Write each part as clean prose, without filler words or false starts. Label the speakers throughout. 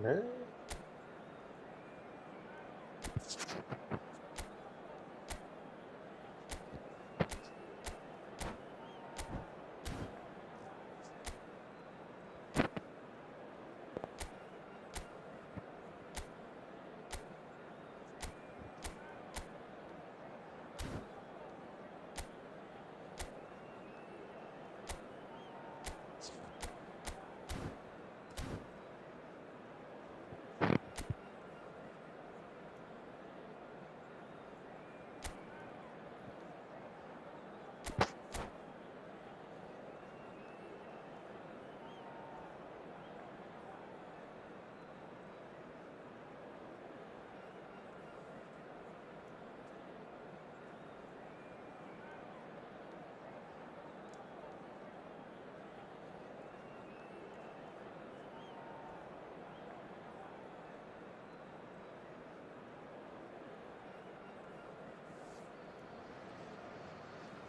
Speaker 1: No.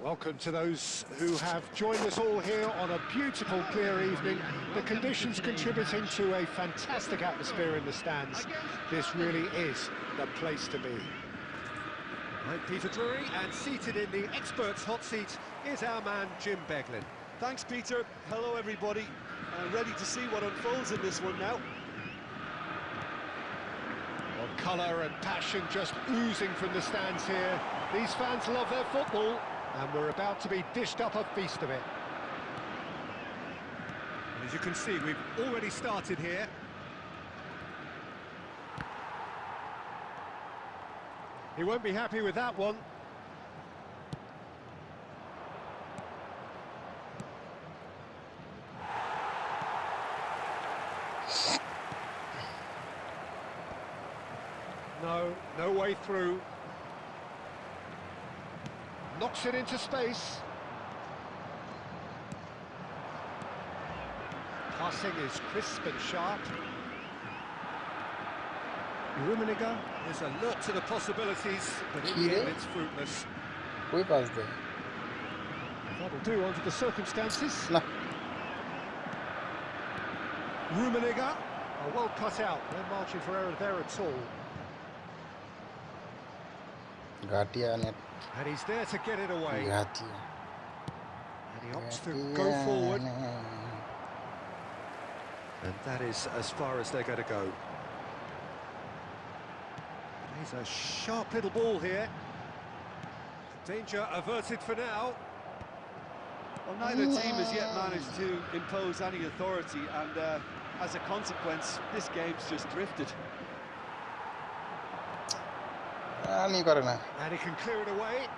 Speaker 2: Welcome to those who have joined us all here on a beautiful, clear evening. The conditions contributing to a fantastic atmosphere in the stands. This really is the place to be. I'm Peter Drury, and seated in the experts' hot seat is our man Jim Beglin.
Speaker 3: Thanks, Peter. Hello, everybody. Ready to see what unfolds in this one now.
Speaker 2: Well, colour and passion just oozing from the stands here. These fans love their football, and we're about to be dished up a feast of it. And as you can see, we've already started here. He won't be happy with that one. No, no way through. Knocks it into space. Passing is crisp and sharp. Rummenigge is alert to the possibilities, but in the end it's fruitless.
Speaker 1: कोई पास दे
Speaker 2: That'll do under the circumstances.
Speaker 1: ना
Speaker 2: Rummenigge, well cut out, no margin for error there at all.
Speaker 1: घाटिया ने
Speaker 2: And he's there to get it away.
Speaker 1: घाटिया
Speaker 2: And he opts to go forward. And that is as far as they're going to go. He's a sharp little ball here. Danger averted for now.
Speaker 3: Well, neither team has yet managed to impose any authority, and as a consequence, this game's just drifted.
Speaker 1: नहीं करना
Speaker 2: And he can clear it away.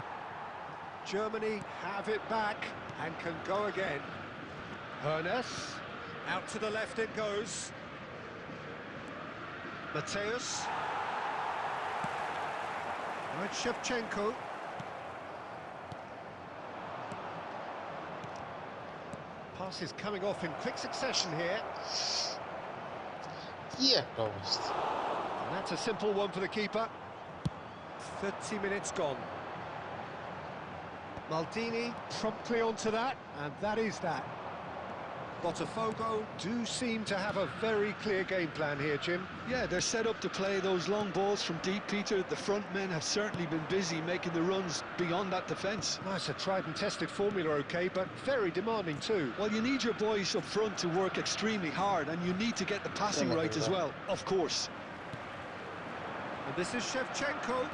Speaker 2: Germany have it back and can go again. Hernes, out to the left it goes. Mateus. Right, Shevchenko. Pass is coming off in quick succession here.
Speaker 1: ये toast
Speaker 2: And that's a simple one for the keeper. 30 minutes gone. Maldini promptly onto that, and that is that. Botafogo do seem to have a very clear game plan here, Jim.
Speaker 3: Yeah, they're set up to play those long balls from deep, Peter. The front men have certainly been busy making the runs beyond that defence.
Speaker 2: Nice, a tried and tested formula, okay, but very demanding too.
Speaker 3: Well, you need your boys up front to work extremely hard, and you need to get the passing right as well, of course.
Speaker 2: And this is Shevchenko,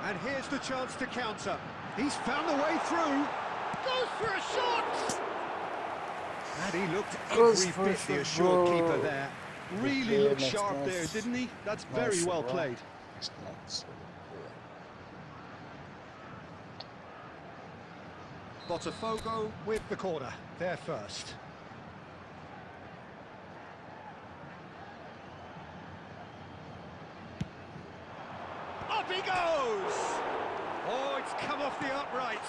Speaker 2: and here's the chance to counter. He's found the way through. Goes for a shot! And he looked every bit the assured keeper there.
Speaker 3: Really looked sharp there, didn't he? That's very well played.
Speaker 2: Botafogo with the corner, there first. Up he goes! Oh, it's come off the upright.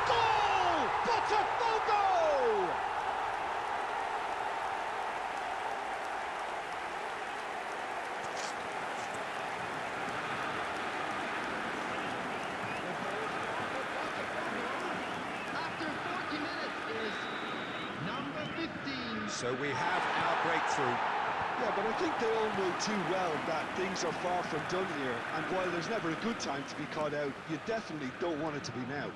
Speaker 2: Goal! Botafogo!
Speaker 4: After 40 minutes is number 15.
Speaker 2: So we have our breakthrough.
Speaker 3: Yeah, but I think they all know too well that things are far from done here, and while there's never a good time to be caught out, you definitely don't want it to be now.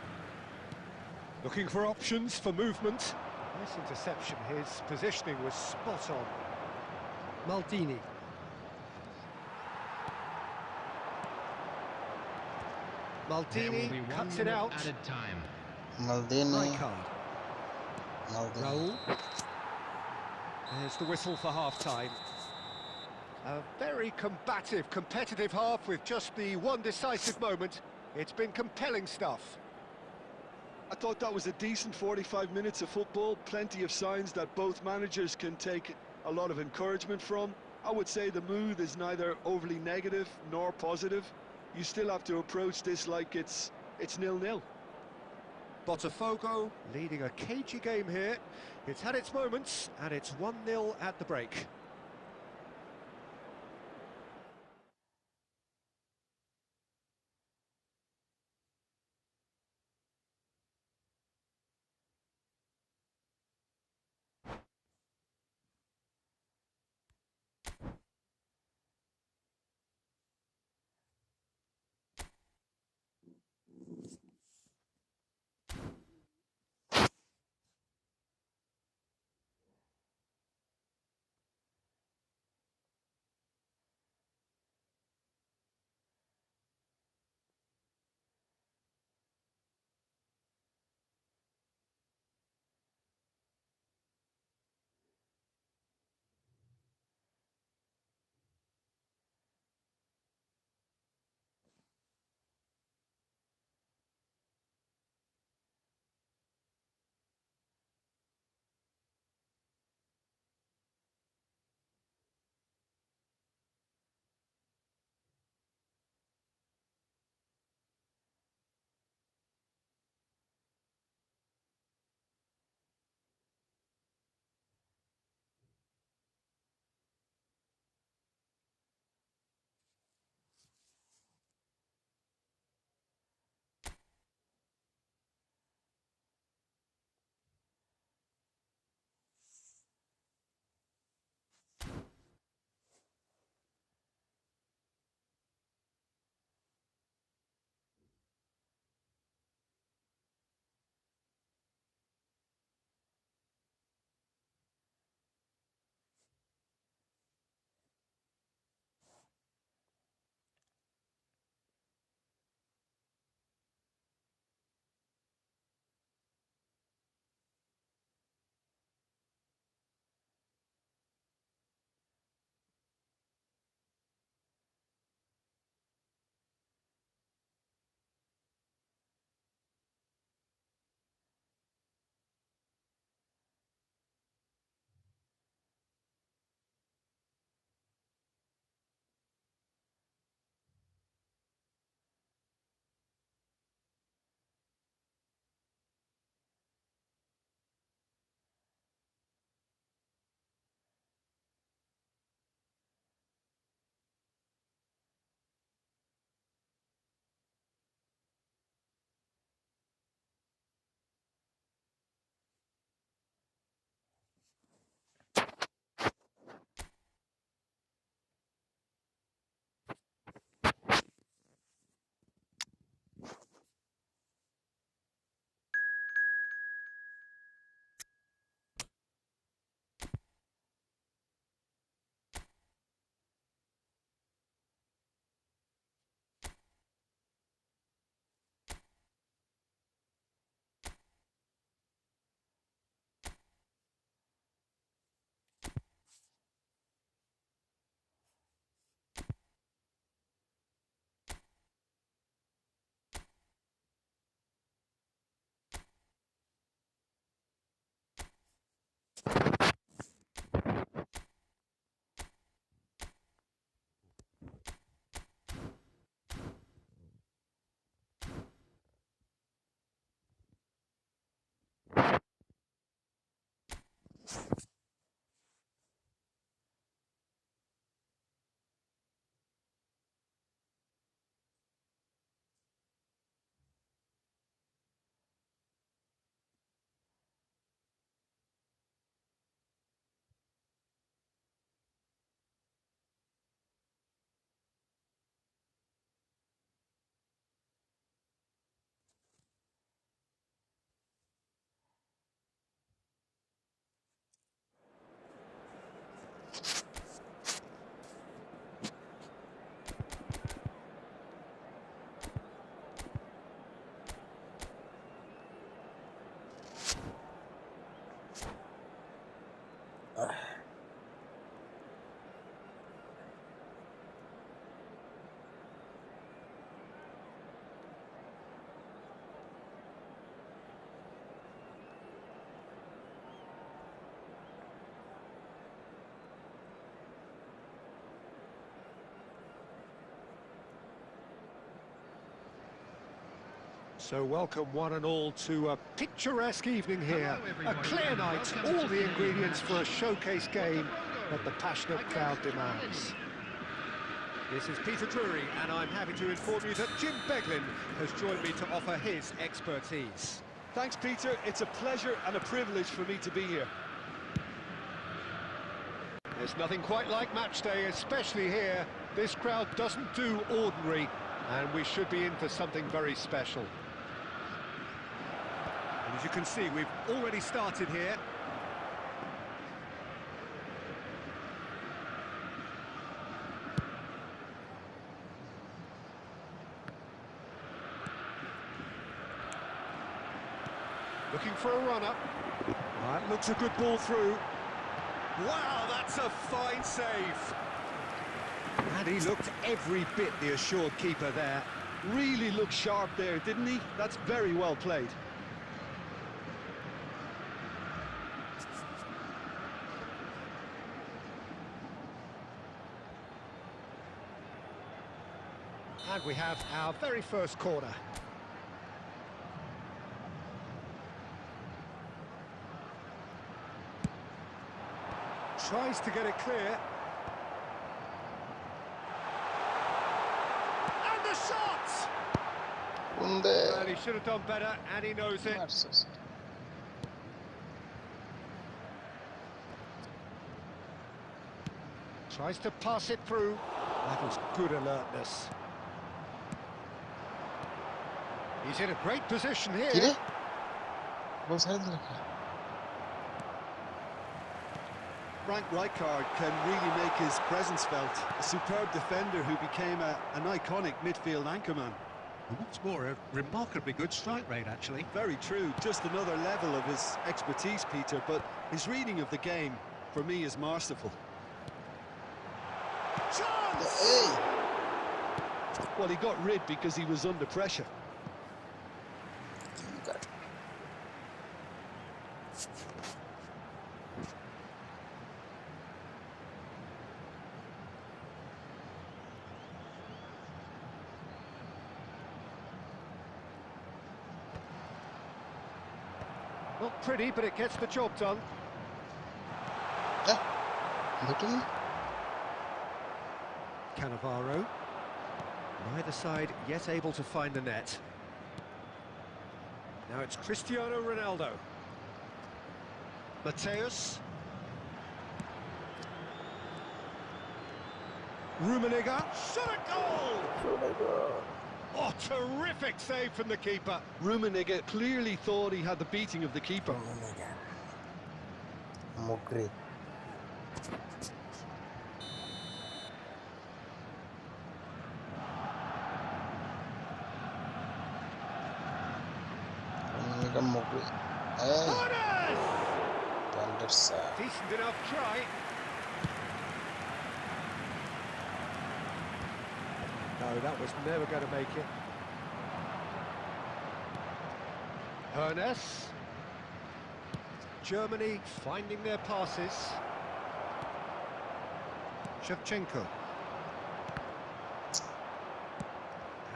Speaker 2: Looking for options for movement. Nice interception, his positioning was spot on. Maldini.
Speaker 4: There will
Speaker 2: Maldini
Speaker 4: be 1
Speaker 2: cuts it
Speaker 4: minute
Speaker 2: out.
Speaker 4: added time.
Speaker 1: मल्देनी
Speaker 2: Rijkaard.
Speaker 1: मल्देनी
Speaker 2: Raul. There's the whistle for half-time. A very combative, competitive half with just the one decisive moment. It's been compelling stuff.
Speaker 3: I thought that was a decent 45 minutes of football, plenty of signs that both managers can take a lot of encouragement from. I would say the mood is neither overly negative nor positive. You still have to approach this like it's 0-0.
Speaker 2: Botafogo leading a cagey game here. It's had its moments, and it's 1-0 at the break. So welcome one and all to a picturesque evening here. A clear night, all the ingredients for a showcase game that the passionate crowd demands. This is Peter Drury, and I'm happy to inform you that Jim Beglin has joined me to offer his expertise.
Speaker 3: Thanks, Peter. It's a pleasure and a privilege for me to be here.
Speaker 2: There's nothing quite like match day, especially here. This crowd doesn't do ordinary, and we should be in for something very special. And as you can see, we've already started here. Looking for a run-up. That looks a good ball through. Wow, that's a fine save. And he looked every bit the assured keeper there.
Speaker 3: Really looked sharp there, didn't he? That's very well played.
Speaker 2: And we have our very first corner. Tries to get it clear. And the shot! And he should have done better, and he knows it. Tries to pass it through. That was good alertness. He's in a great position here.
Speaker 3: Frank Rijkaard can really make his presence felt. A superb defender who became an iconic midfield anchorman.
Speaker 2: What's more, a remarkably good strike rate, actually.
Speaker 3: Very true. Just another level of his expertise, Peter, but his reading of the game, for me, is masterful.
Speaker 2: Chance!
Speaker 1: Hey!
Speaker 3: Well, he got rid because he was under pressure.
Speaker 2: Not pretty, but it gets the job done.
Speaker 1: Yeah. Betul.
Speaker 2: Cannavaro. Neither side yet able to find the net. Now it's Cristiano Ronaldo. Mateus. Rummenigge. Shot a goal! Oh, terrific save from the keeper.
Speaker 3: Rummenigge clearly thought he had the beating of the keeper.
Speaker 1: Mugri. Hey.
Speaker 2: Decent enough try. No, that was never going to make it. Hernes. Germany finding their passes. Shevchenko.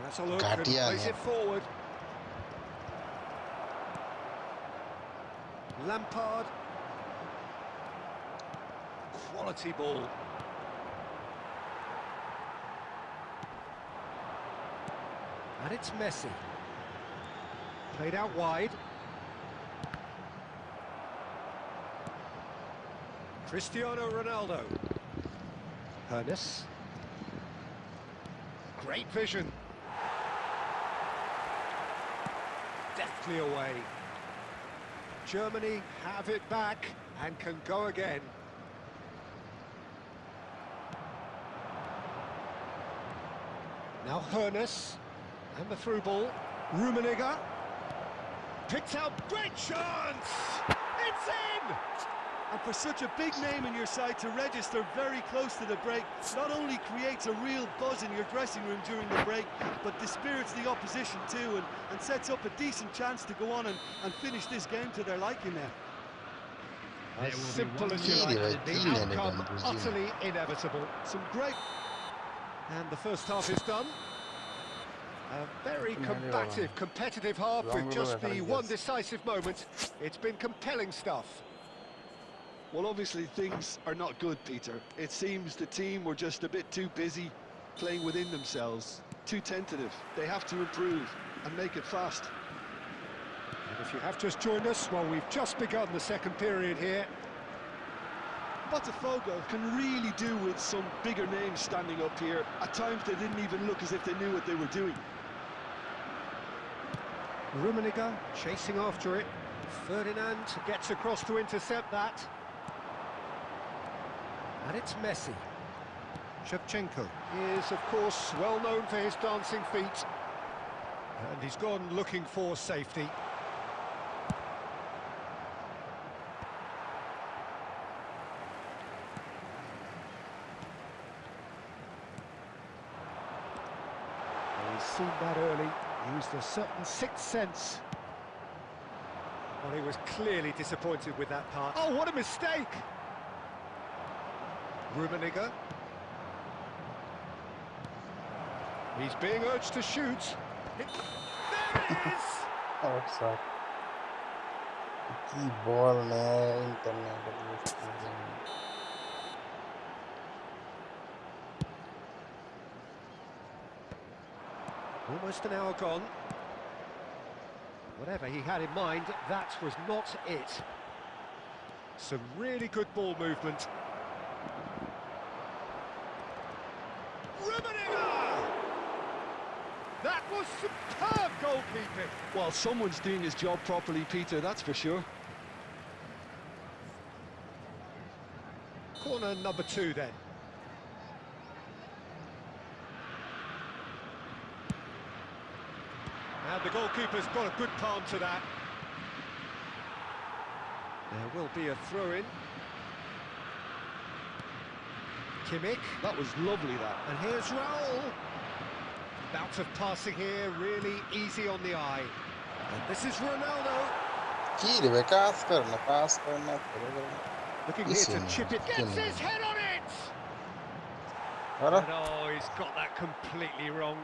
Speaker 2: Has a look and plays it forward. Lampard. Quality ball. And it's Messi. Played out wide. Cristiano Ronaldo. Hernes. Great vision. Deftly away. Germany have it back and can go again. Now Hernes. And the through ball. Rummenigge. Picked out. Great chance! It's in!
Speaker 3: And for such a big name in your side to register very close to the break, not only creates a real buzz in your dressing room during the break, but dispirits the opposition too, and sets up a decent chance to go on and finish this game to their liking there.
Speaker 2: As simple as you like, the outcome utterly inevitable.
Speaker 3: Some great...
Speaker 2: And the first half is done. A very combative, competitive half with just the one decisive moment. It's been compelling stuff.
Speaker 3: Well, obviously things are not good, Peter. It seems the team were just a bit too busy playing within themselves, too tentative. They have to improve and make it fast.
Speaker 2: And if you have just joined us, well, we've just begun the second period here.
Speaker 3: Botafogo can really do with some bigger names standing up here. At times they didn't even look as if they knew what they were doing.
Speaker 2: Rummenigge chasing after it. Ferdinand gets across to intercept that. And it's Messi. Shevchenko is, of course, well known for his dancing feet. And he's gone looking for safety. He's seen that early, used a certain sixth sense. Well, he was clearly disappointed with that part. Oh, what a mistake! Rummenigge. He's being urged to shoot. There it is!
Speaker 1: Outside. Key ball में internet
Speaker 2: Almost an hour gone. Whatever he had in mind, that was not it. Some really good ball movement. Rummenigge! That was superb goalkeeping.
Speaker 3: Well, someone's doing his job properly, Peter, that's for sure.
Speaker 2: Corner number 2 then. And the goalkeeper's got a good palm to that. There will be a throw-in. Kimmich.
Speaker 3: That was lovely, that.
Speaker 2: And here's Raul. Bout of passing here, really easy on the eye. And this is Ronaldo.
Speaker 1: Key रे pass करना
Speaker 2: Looking here to chip it. Gets his head on it!
Speaker 1: और
Speaker 2: And oh, he's got that completely wrong.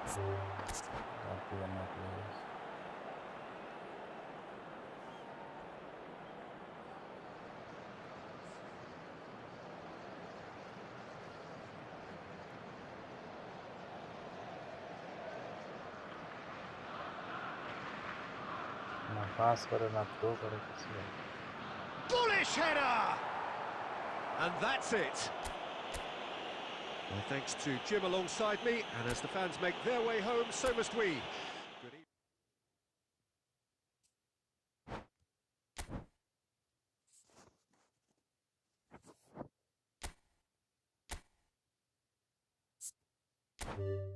Speaker 1: ना pass करे ना throw करे किसी को
Speaker 2: Bullish header! And that's it. Well, thanks to Jim alongside me, and as the fans make their way home, so must we. Good evening.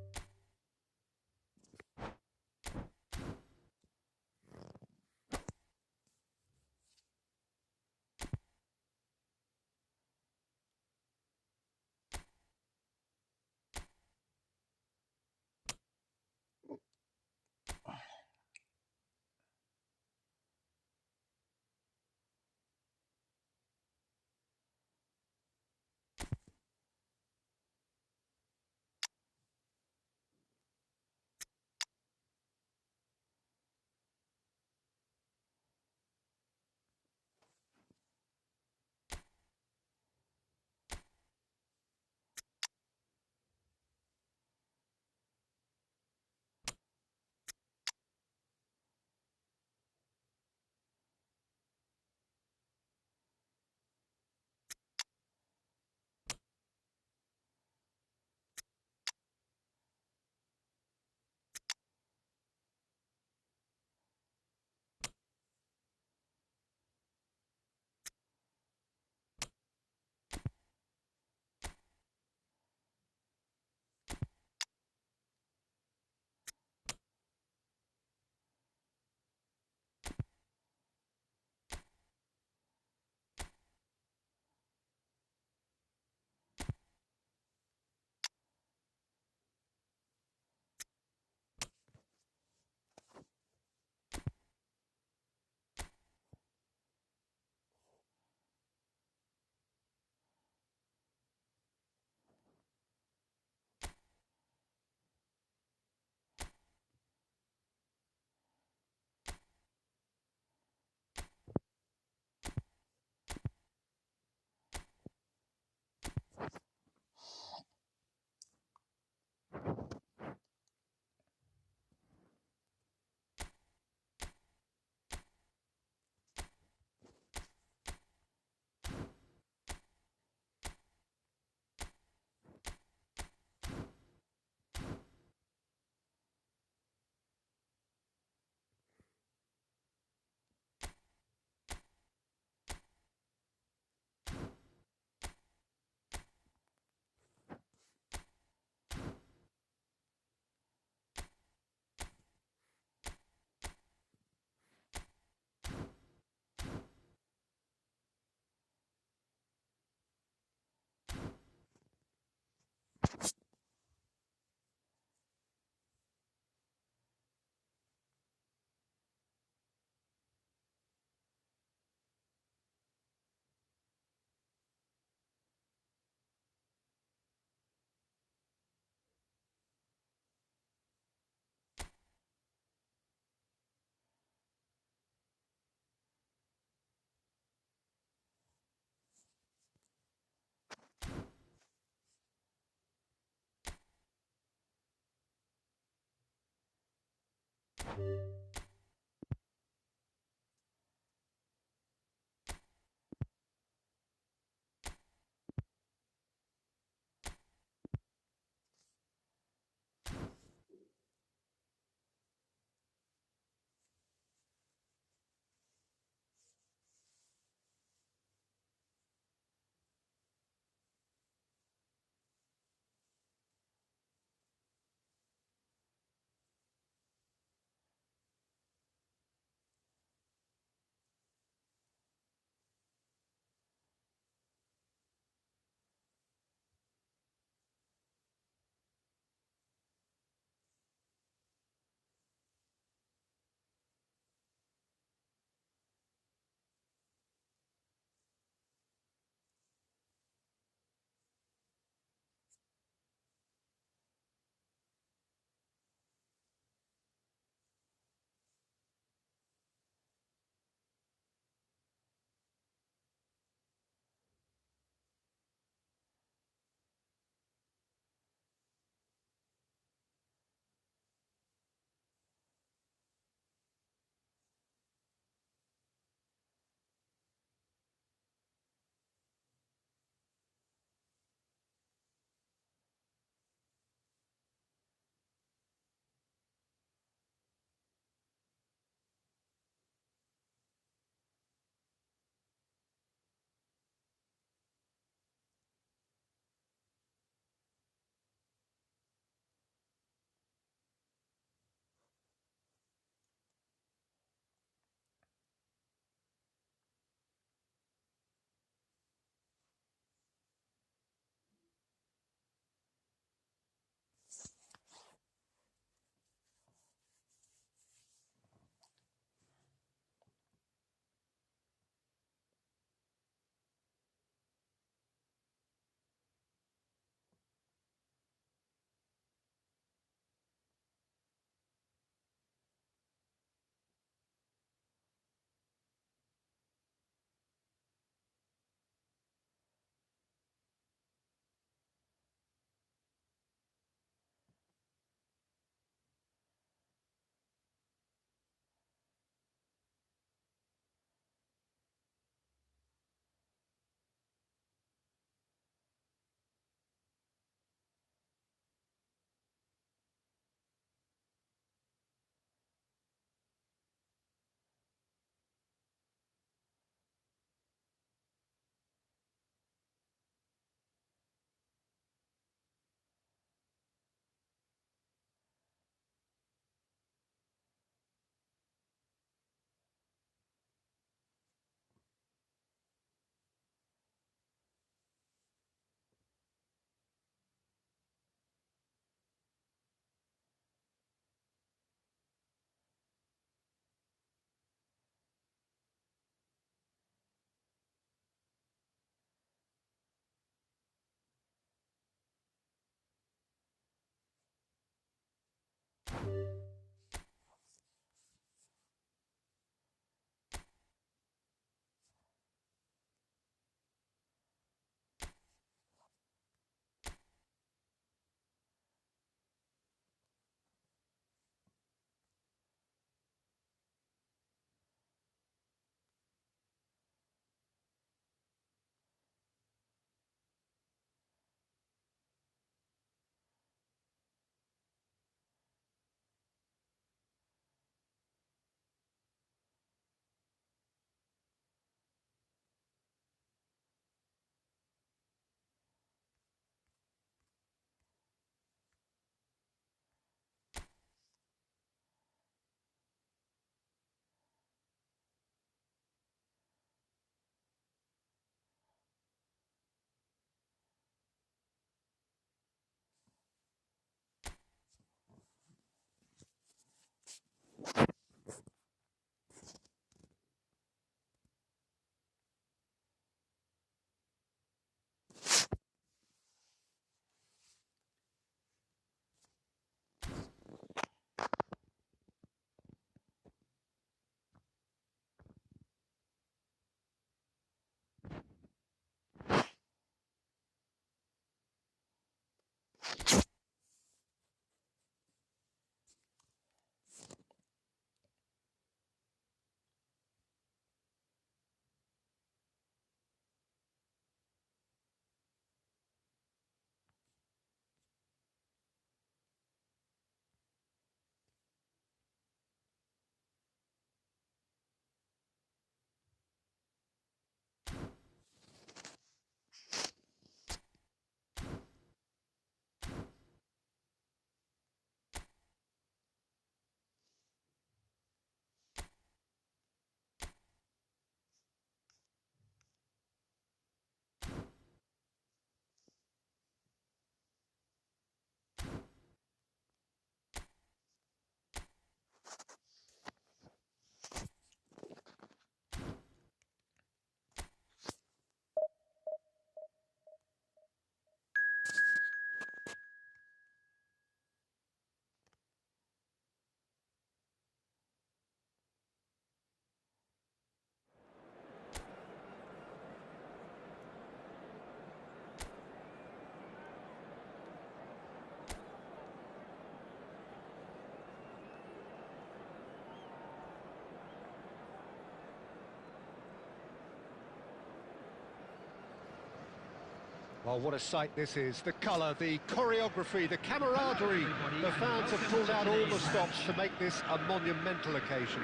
Speaker 2: Well, what a sight this is. The colour, the choreography, the camaraderie. The fans have pulled out all the stops to make this a monumental occasion.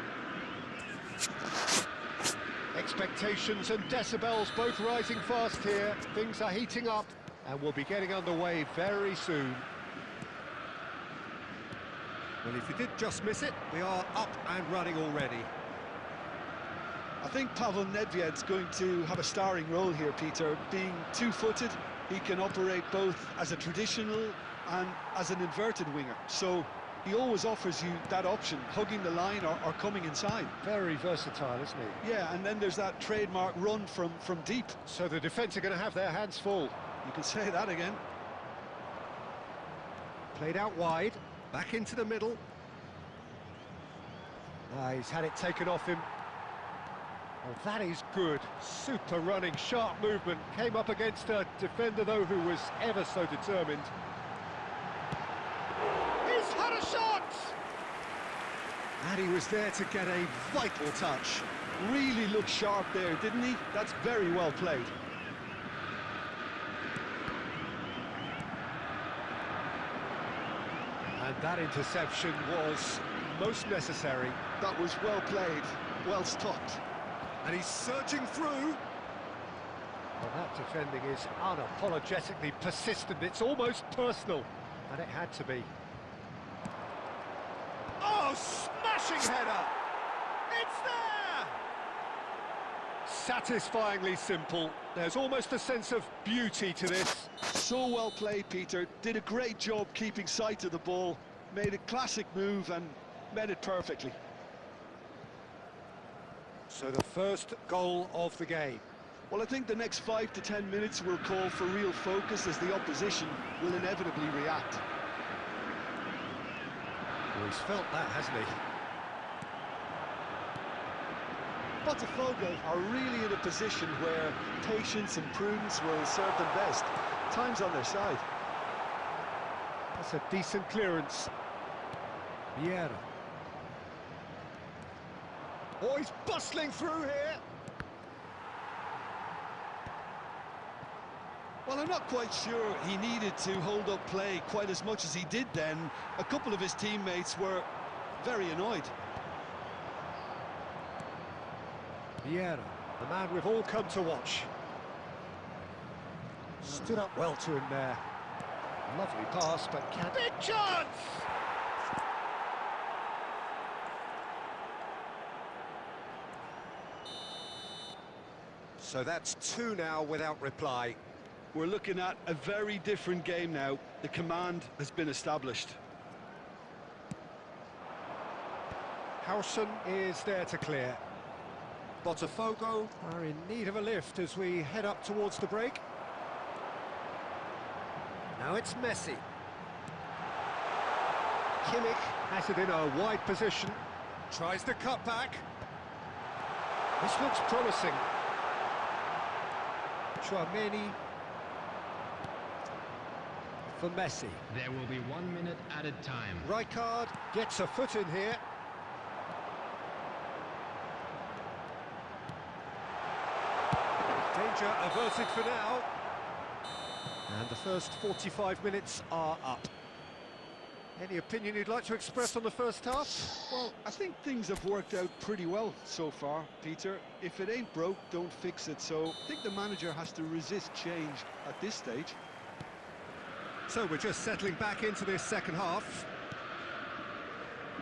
Speaker 2: Expectations and decibels both rising fast here. Things are heating up and we'll be getting underway very soon. Well, if you did just miss it, we are up and running already.
Speaker 3: I think Pavel Nedved's going to have a starring role here, Peter. Being two-footed, he can operate both as a traditional and as an inverted winger. So he always offers you that option, hugging the line or coming inside.
Speaker 2: Very versatile, isn't he?
Speaker 3: Yeah, and then there's that trademark run from deep.
Speaker 2: So the defence are going to have their hands full.
Speaker 3: You can say that again.
Speaker 2: Played out wide, back into the middle. He's had it taken off him. Oh, that is good. Super running, sharp movement. Came up against a defender, though, who was ever so determined. He's had a shot! And he was there to get a vital touch.
Speaker 3: Really looked sharp there, didn't he? That's very well played.
Speaker 2: And that interception was most necessary.
Speaker 3: That was well played, well stopped.
Speaker 2: And he's surging through. Well, that defending is unapologetically persistent. It's almost personal, and it had to be. Oh, smashing header! It's there! Satisfyingly simple. There's almost a sense of beauty to this.
Speaker 3: So well played, Peter. Did a great job keeping sight of the ball. Made a classic move and met it perfectly.
Speaker 2: So the first goal of the game.
Speaker 3: Well, I think the next 5 to 10 minutes will call for real focus as the opposition will inevitably react.
Speaker 2: Well, he's felt that, hasn't he?
Speaker 3: Botafogo are really in a position where patience and prudence will serve them best. Time's on their side.
Speaker 2: That's a decent clearance. Vieira. Oh, he's bustling through here.
Speaker 3: Well, I'm not quite sure he needed to hold up play quite as much as he did then. A couple of his teammates were very annoyed.
Speaker 2: Vieira, the man we've all come to watch. Stood up well to him there. Lovely pass, but can... Big chance! So that's 2 now without reply.
Speaker 3: We're looking at a very different game now. The command has been established.
Speaker 2: Howson is there to clear. Botafogo are in need of a lift as we head up towards the break. Now it's Messi. Kimmich has it in a wide position. Tries the cut back. This looks promising. Chouameni for Messi.
Speaker 4: There will be 1 minute added time.
Speaker 2: Rijkaard gets a foot in here. Danger averted for now. And the first 45 minutes are up. Any opinion you'd like to express on the first half?
Speaker 3: Well, I think things have worked out pretty well so far, Peter. If it ain't broke, don't fix it. So I think the manager has to resist change at this stage.
Speaker 2: So we're just settling back into this second half.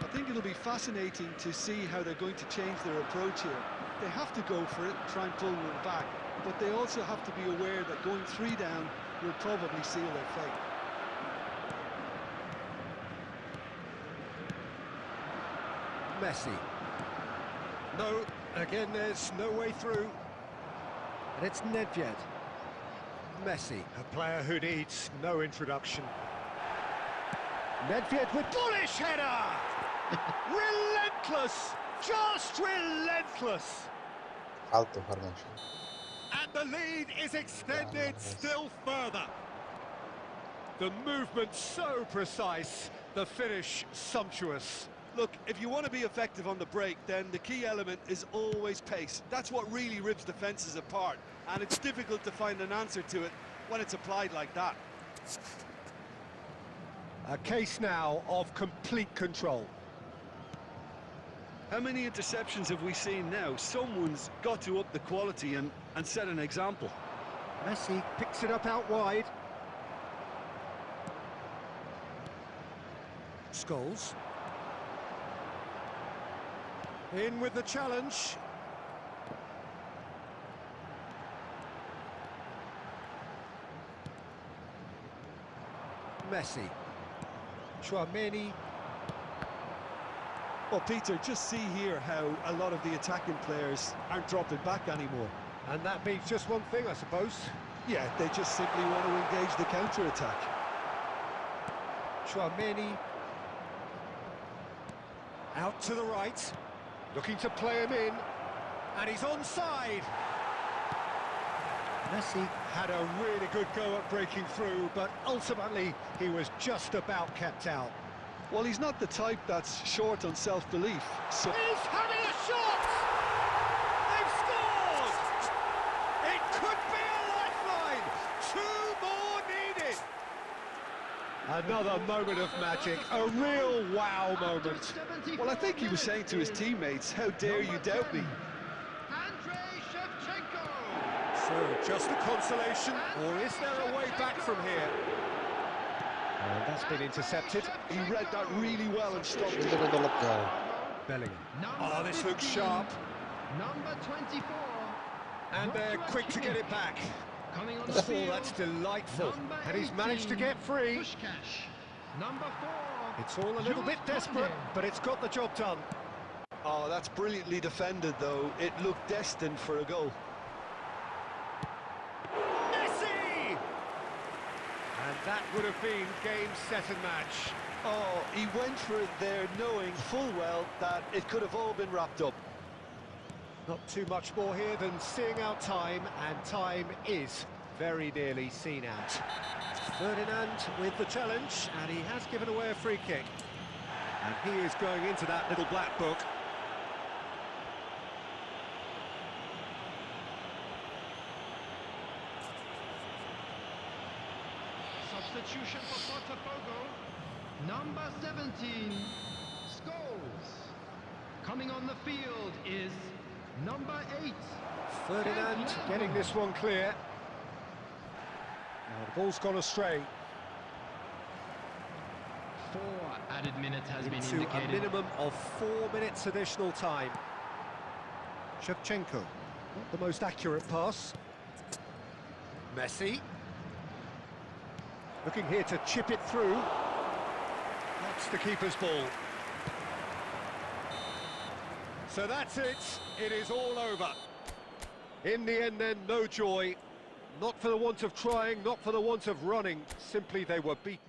Speaker 3: I think it'll be fascinating to see how they're going to change their approach here. They have to go for it, try and pull one back, but they also have to be aware that going 3 down will probably seal their fate.
Speaker 2: Messi. No, again there's no way through. And it's Nedved. Messi, a player who needs no introduction. Nedved with bullish header! Relentless! Just relentless!
Speaker 1: Alto formation.
Speaker 2: And the lead is extended still further. The movement so precise, the finish sumptuous.
Speaker 3: Look, if you want to be effective on the break, then the key element is always pace. That's what really rips defences apart, and it's difficult to find an answer to it when it's applied like that.
Speaker 2: A case now of complete control.
Speaker 3: How many interceptions have we seen now? Someone's got to up the quality and set an example.
Speaker 2: Messi picks it up out wide. Scholes. In with the challenge. Messi. Chouameni.
Speaker 3: Well, Peter, just see here how a lot of the attacking players aren't dropping back anymore.
Speaker 2: And that means just one thing, I suppose.
Speaker 3: Yeah, they just simply want to engage the counter-attack.
Speaker 2: Chouameni. Out to the right. Looking to play him in. And he's onside. Messi had a really good go at breaking through, but ultimately he was just about kept out.
Speaker 3: Well, he's not the type that's short on self-belief, so...
Speaker 2: He's having a shot! They've scored! It could be a lifeline! 2 more needed! Another moment of magic, a real wow moment.
Speaker 3: Well, I think he was saying to his teammates, how dare you doubt me?
Speaker 2: So, just a consolation, or is there a way back from here? And that's been intercepted.
Speaker 3: He read that really well and stopped it.
Speaker 2: Bellingham. Oh, this looks sharp.
Speaker 4: Number 24.
Speaker 2: And they're quick to get it back.
Speaker 4: Coming on the
Speaker 2: Oh,
Speaker 4: field.
Speaker 2: that's delightful.
Speaker 4: Number
Speaker 2: And he's managed to
Speaker 4: 18,
Speaker 2: get free.
Speaker 4: Pushkash. Number 4.
Speaker 2: It's all a little bit desperate, but it's got the job done.
Speaker 3: Oh, that's brilliantly defended, though. It looked destined for a goal.
Speaker 2: Messi! And that would have been game, set and match.
Speaker 3: Oh, he went for it there, knowing full well that it could have all been wrapped up.
Speaker 2: Not too much more here than seeing out time, and time is very nearly seen out. Ferdinand with the challenge, and he has given away a free kick. And he is going into that little black book.
Speaker 4: Substitution for Botafogo. Number 17. Scholes. Coming on the field is number 8.
Speaker 2: Ferdinand getting this one clear. Now the ball's gone astray.
Speaker 4: 4 added minutes has been
Speaker 2: Into
Speaker 4: indicated.
Speaker 2: a minimum of 4 minutes additional time. Shevchenko, not the most accurate pass. Messi. Looking here to chip it through. That's the keeper's ball. So that's it. It is all over. In the end then, no joy. Not for the want of trying, not for the want of running. Simply they were beaten.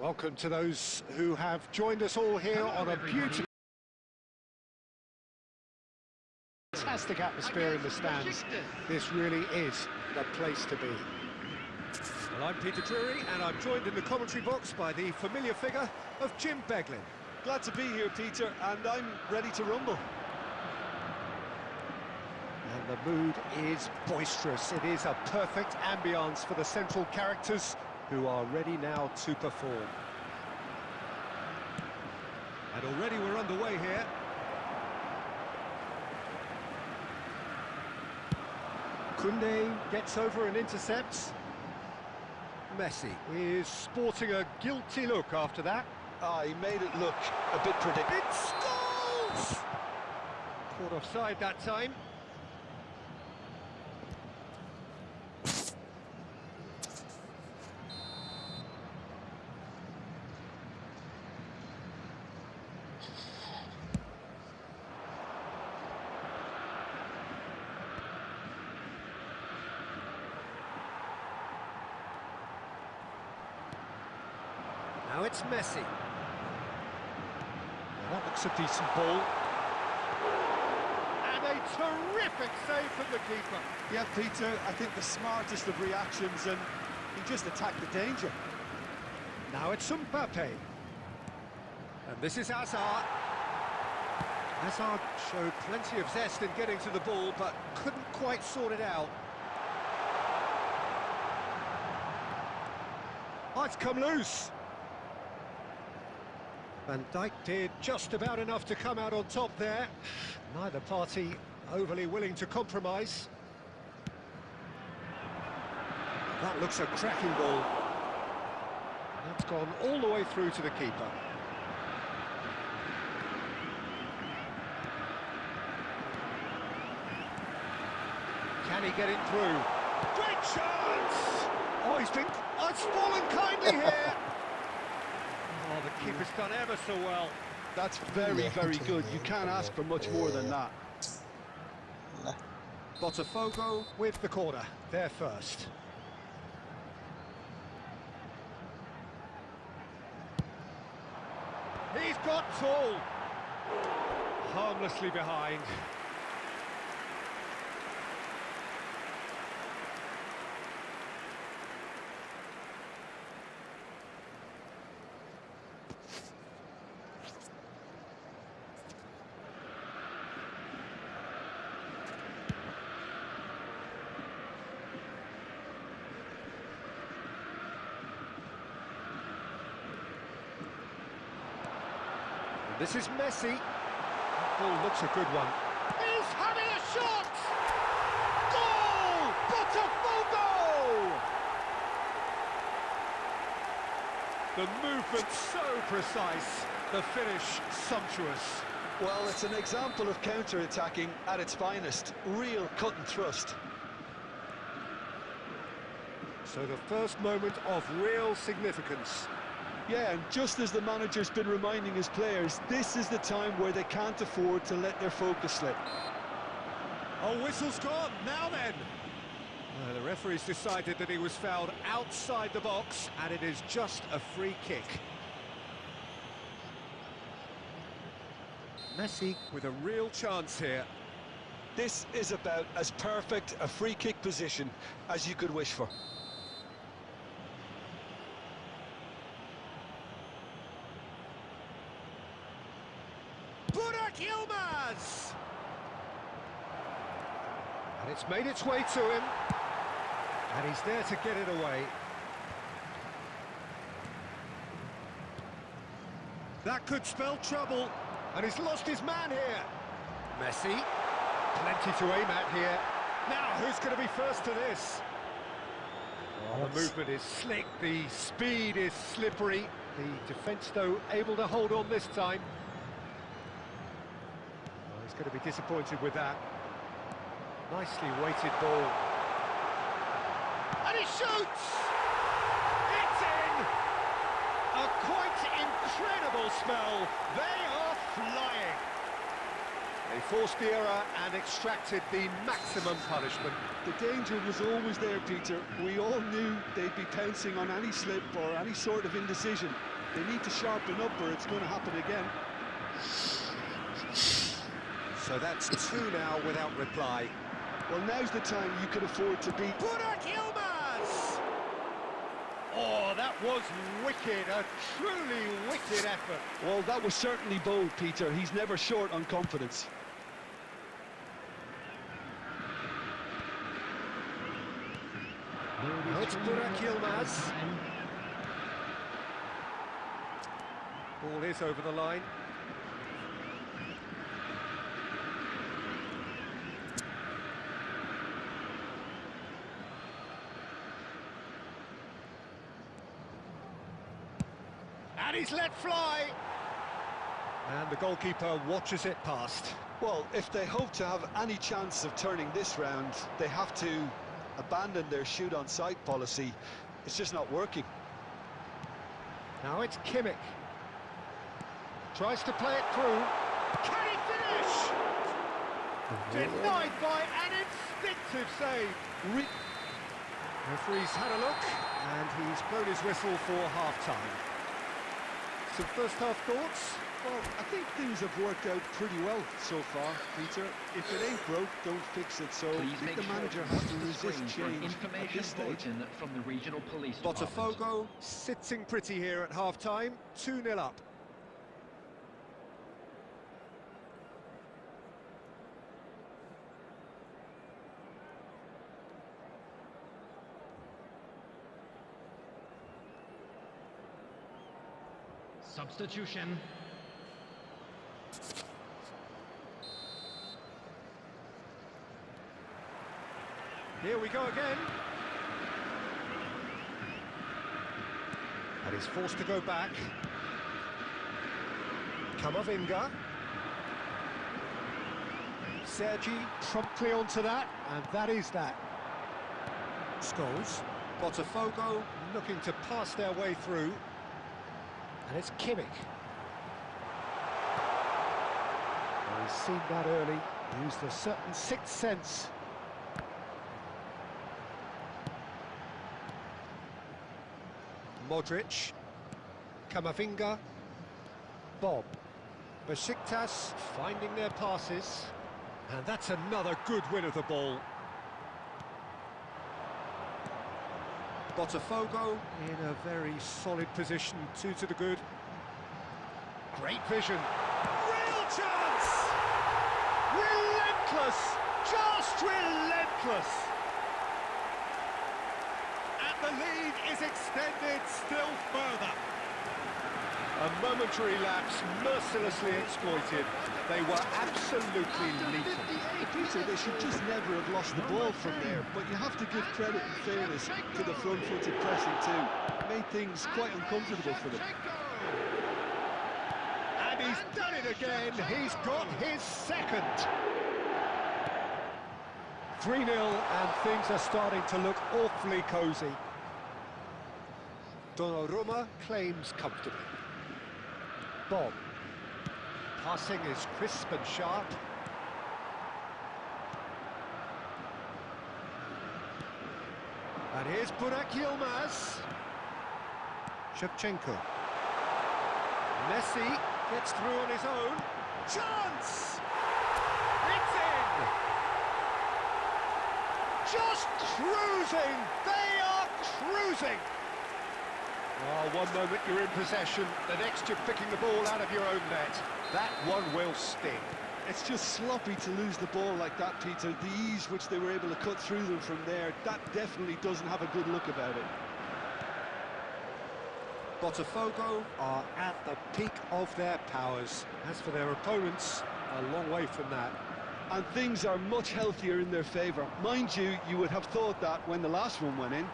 Speaker 2: Welcome to those who have joined us all here on a beautiful, fantastic atmosphere in the stands. This really is the place to be. Well, I'm Peter Drury, and I'm joined in the commentary box by the familiar figure of Jim Beglin.
Speaker 3: Glad to be here, Peter, and I'm ready to rumble.
Speaker 2: And the mood is boisterous. It is a perfect ambience for the central characters who are ready now to perform. And already we're underway here. Koundé gets over and intercepts. Messi is sporting a guilty look after that.
Speaker 3: Ah, he made it look a bit predictable.
Speaker 2: It's goals! Caught offside that time. Now it's Messi. Well, that looks a decent ball. And a terrific save from the keeper.
Speaker 3: Yeah, Peter, I think the smartest of reactions, and he just attacked the danger.
Speaker 2: Now it's Mbappe. And this is Hazard. Hazard showed plenty of zest in getting to the ball, but couldn't quite sort it out. Oh, it's come loose. Van Dijk did just about enough to come out on top there. Neither party overly willing to compromise. That looks a cracking ball. That's gone all the way through to the keeper. Can he get it through? Great chance! Oh, it's fallen kindly here. Oh, the keeper's done ever so well.
Speaker 3: That's very, very good. You can't ask for much more than that.
Speaker 2: Botafogo with the corner, there first. He's got full. Harmlessly behind. This is Messi. That ball looks a good one. He's having a shot! Goal! Botafogo! The movement so precise, the finish sumptuous.
Speaker 3: Well, it's an example of counter-attacking at its finest. Real cut and thrust.
Speaker 2: So the first moment of real significance.
Speaker 3: Yeah, and just as the manager's been reminding his players, this is the time where they can't afford to let their focus slip.
Speaker 2: Oh, whistle's gone, now then! The referee's decided that he was fouled outside the box, and it is just a free kick. Messi with a real chance here.
Speaker 3: This is about as perfect a free kick position as you could wish for.
Speaker 2: Yilmaz! And it's made its way to him. And he's there to get it away. That could spell trouble. And he's lost his man here. Messi. Plenty to aim at here. Now, who's going to be first to this? Oh, the movement is slick. The speed is slippery. The defence, though, able to hold on this time. Going to be disappointed with that. Nicely weighted ball. And he shoots! It's in! A quite incredible spell. They are flying. They forced the error and extracted the maximum punishment.
Speaker 3: The danger was always there, Peter. We all knew they'd be pouncing on any slip or any sort of indecision. They need to sharpen up or it's going to happen again.
Speaker 2: So that's 2 now without reply.
Speaker 3: Well, now's the time you can afford to beat.
Speaker 2: Burak Yilmaz! Oh, that was wicked, a truly wicked effort.
Speaker 3: Well, that was certainly bold, Peter. He's never short on confidence.
Speaker 2: Now it's Burak Yilmaz. Ball is over the line. And he's let fly. And the goalkeeper watches it past.
Speaker 3: Well, if they hope to have any chance of turning this round, they have to abandon their shoot-on-sight policy. It's just not working.
Speaker 2: Now it's Kimmich. Tries to play it through. Can he finish? Denied by an instinctive save. Referee's had a look, and he's blown his whistle for half-time. Some first-half thoughts?
Speaker 3: Well, I think things have worked out pretty well so far, Peter. If it ain't broke, don't fix it. So I think the manager has to resist change at this stage.
Speaker 4: From the regional police
Speaker 2: Botafogo sitting pretty here at half-time, 2-0 up.
Speaker 4: Substitution.
Speaker 2: Here we go again. And he's forced to go back. Camavinga. Sergi promptly onto that, and that is that. Scholes. Botafogo looking to pass their way through. And it's Kimmich. Well, he's seen that early, used a certain sixth sense. Modric, Camavinga, Bob. Besiktas finding their passes. And that's another good win of the ball. Botafogo in a very solid position, 2 to the good. Great vision. Real chance! Relentless! Just relentless! And the lead is extended still further. A momentary lapse mercilessly exploited. They were absolutely lethal.
Speaker 3: Peter, they should just never have lost the ball from there, but you have to give credit and fairness to the front-footed pressing too. It made things quite uncomfortable for them.
Speaker 2: And he's done it again. He's got his second. 3-0, and things are starting to look awfully cosy. Donnarumma claims comfortably. Bob. Passing is crisp and sharp. And here's Burak Yilmaz. Shevchenko. Messi gets through on his own. Chance! It's in! Just cruising! They are cruising! Oh, one moment you're in possession, the next you're picking the ball out of your own net. That one will sting.
Speaker 3: It's just sloppy to lose the ball like that, Peter. The ease which they were able to cut through them from there, that definitely doesn't have a good look about it.
Speaker 2: Botafogo are at the peak of their powers. As for their opponents, a long way from that.
Speaker 3: And things are much healthier in their favour. Mind you, you would have thought that when the last one went in.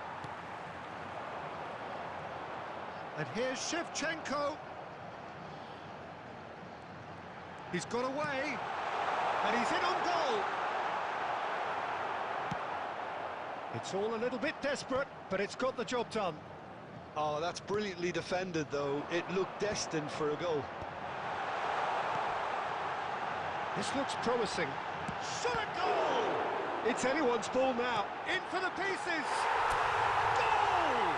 Speaker 2: And here's Shevchenko. He's got away, and he's in on goal. It's all a little bit desperate, but it's got the job done.
Speaker 3: Oh, that's brilliantly defended, though. It looked destined for a goal.
Speaker 2: This looks promising. Shot a goal! It's anyone's ball now. In for the pieces! Goal!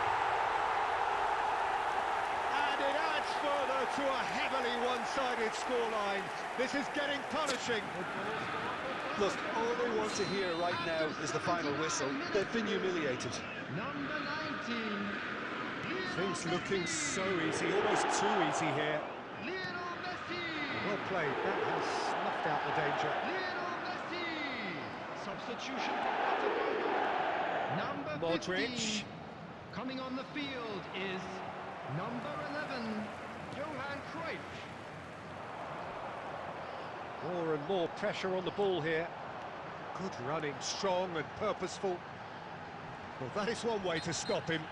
Speaker 2: And it adds further to a heavily one-sided scoreline. This is getting punishing.
Speaker 3: Look, all they want to hear right now is the final whistle. They've been humiliated.
Speaker 4: Number 19.
Speaker 2: Things looking so easy, almost too easy here.
Speaker 4: Lionel Messi.
Speaker 2: Well played, that has snuffed out the danger.
Speaker 4: Lionel Messi. Substitution for Portugal. Number 15.
Speaker 2: Modric.
Speaker 4: Coming on the field is number 11, Johan Cruyff.
Speaker 2: More and more pressure on the ball here. Good running, strong and purposeful. Well, that is one way to stop him.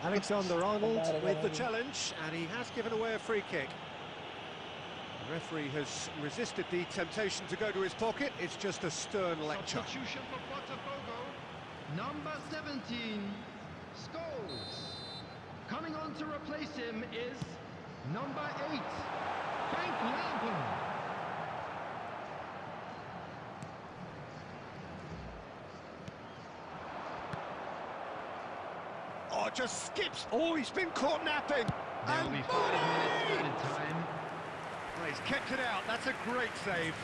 Speaker 2: Alexander-Arnold with the challenge, and he has given away a free kick. The referee has resisted the temptation to go to his pocket. It's just a stern lecture.
Speaker 4: Substitution for Botafogo, number 17, Scholes. Coming on to replace him is number 8, Frank Lampard.
Speaker 2: Oh, just skips. Oh, he's been caught napping.
Speaker 4: There'll be 5 minutes added time.
Speaker 2: Well, he's kept it out. That's a great save.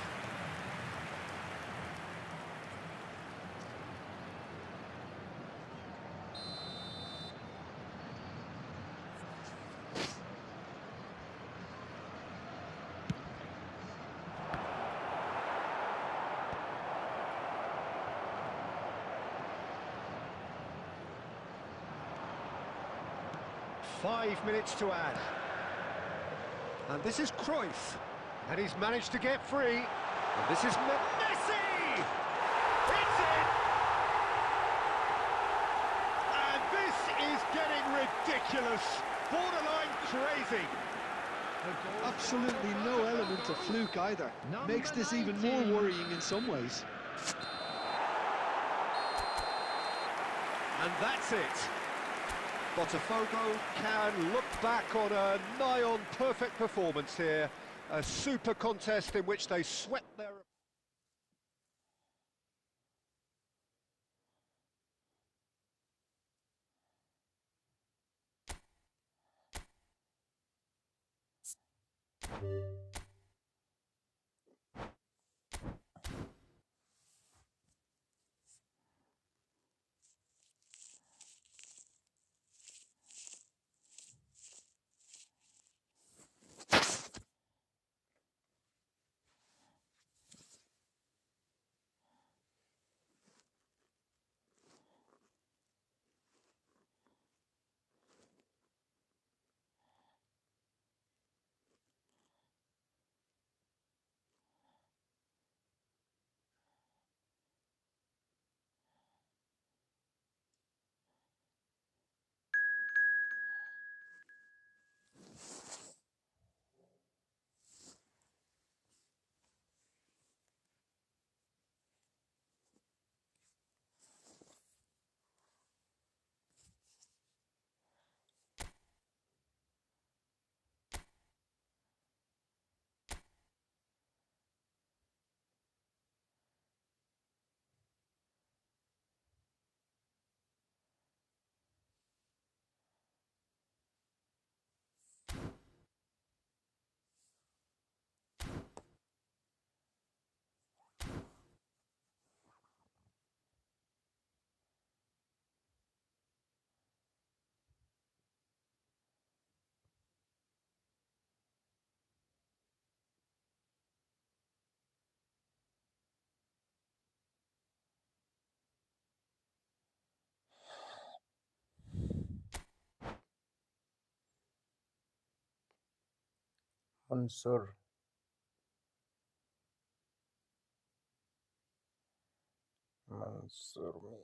Speaker 2: Five minutes to add. And this is Cruyff. And he's managed to get free. And this is Messi! It's in! And this is getting ridiculous. Borderline crazy.
Speaker 3: Absolutely no element of fluke either. Makes this even more worrying in some ways.
Speaker 2: And that's it. Botafogo can look back on a nigh-on perfect performance here. A super contest in which they swept their...
Speaker 1: Unsur. Mansur me.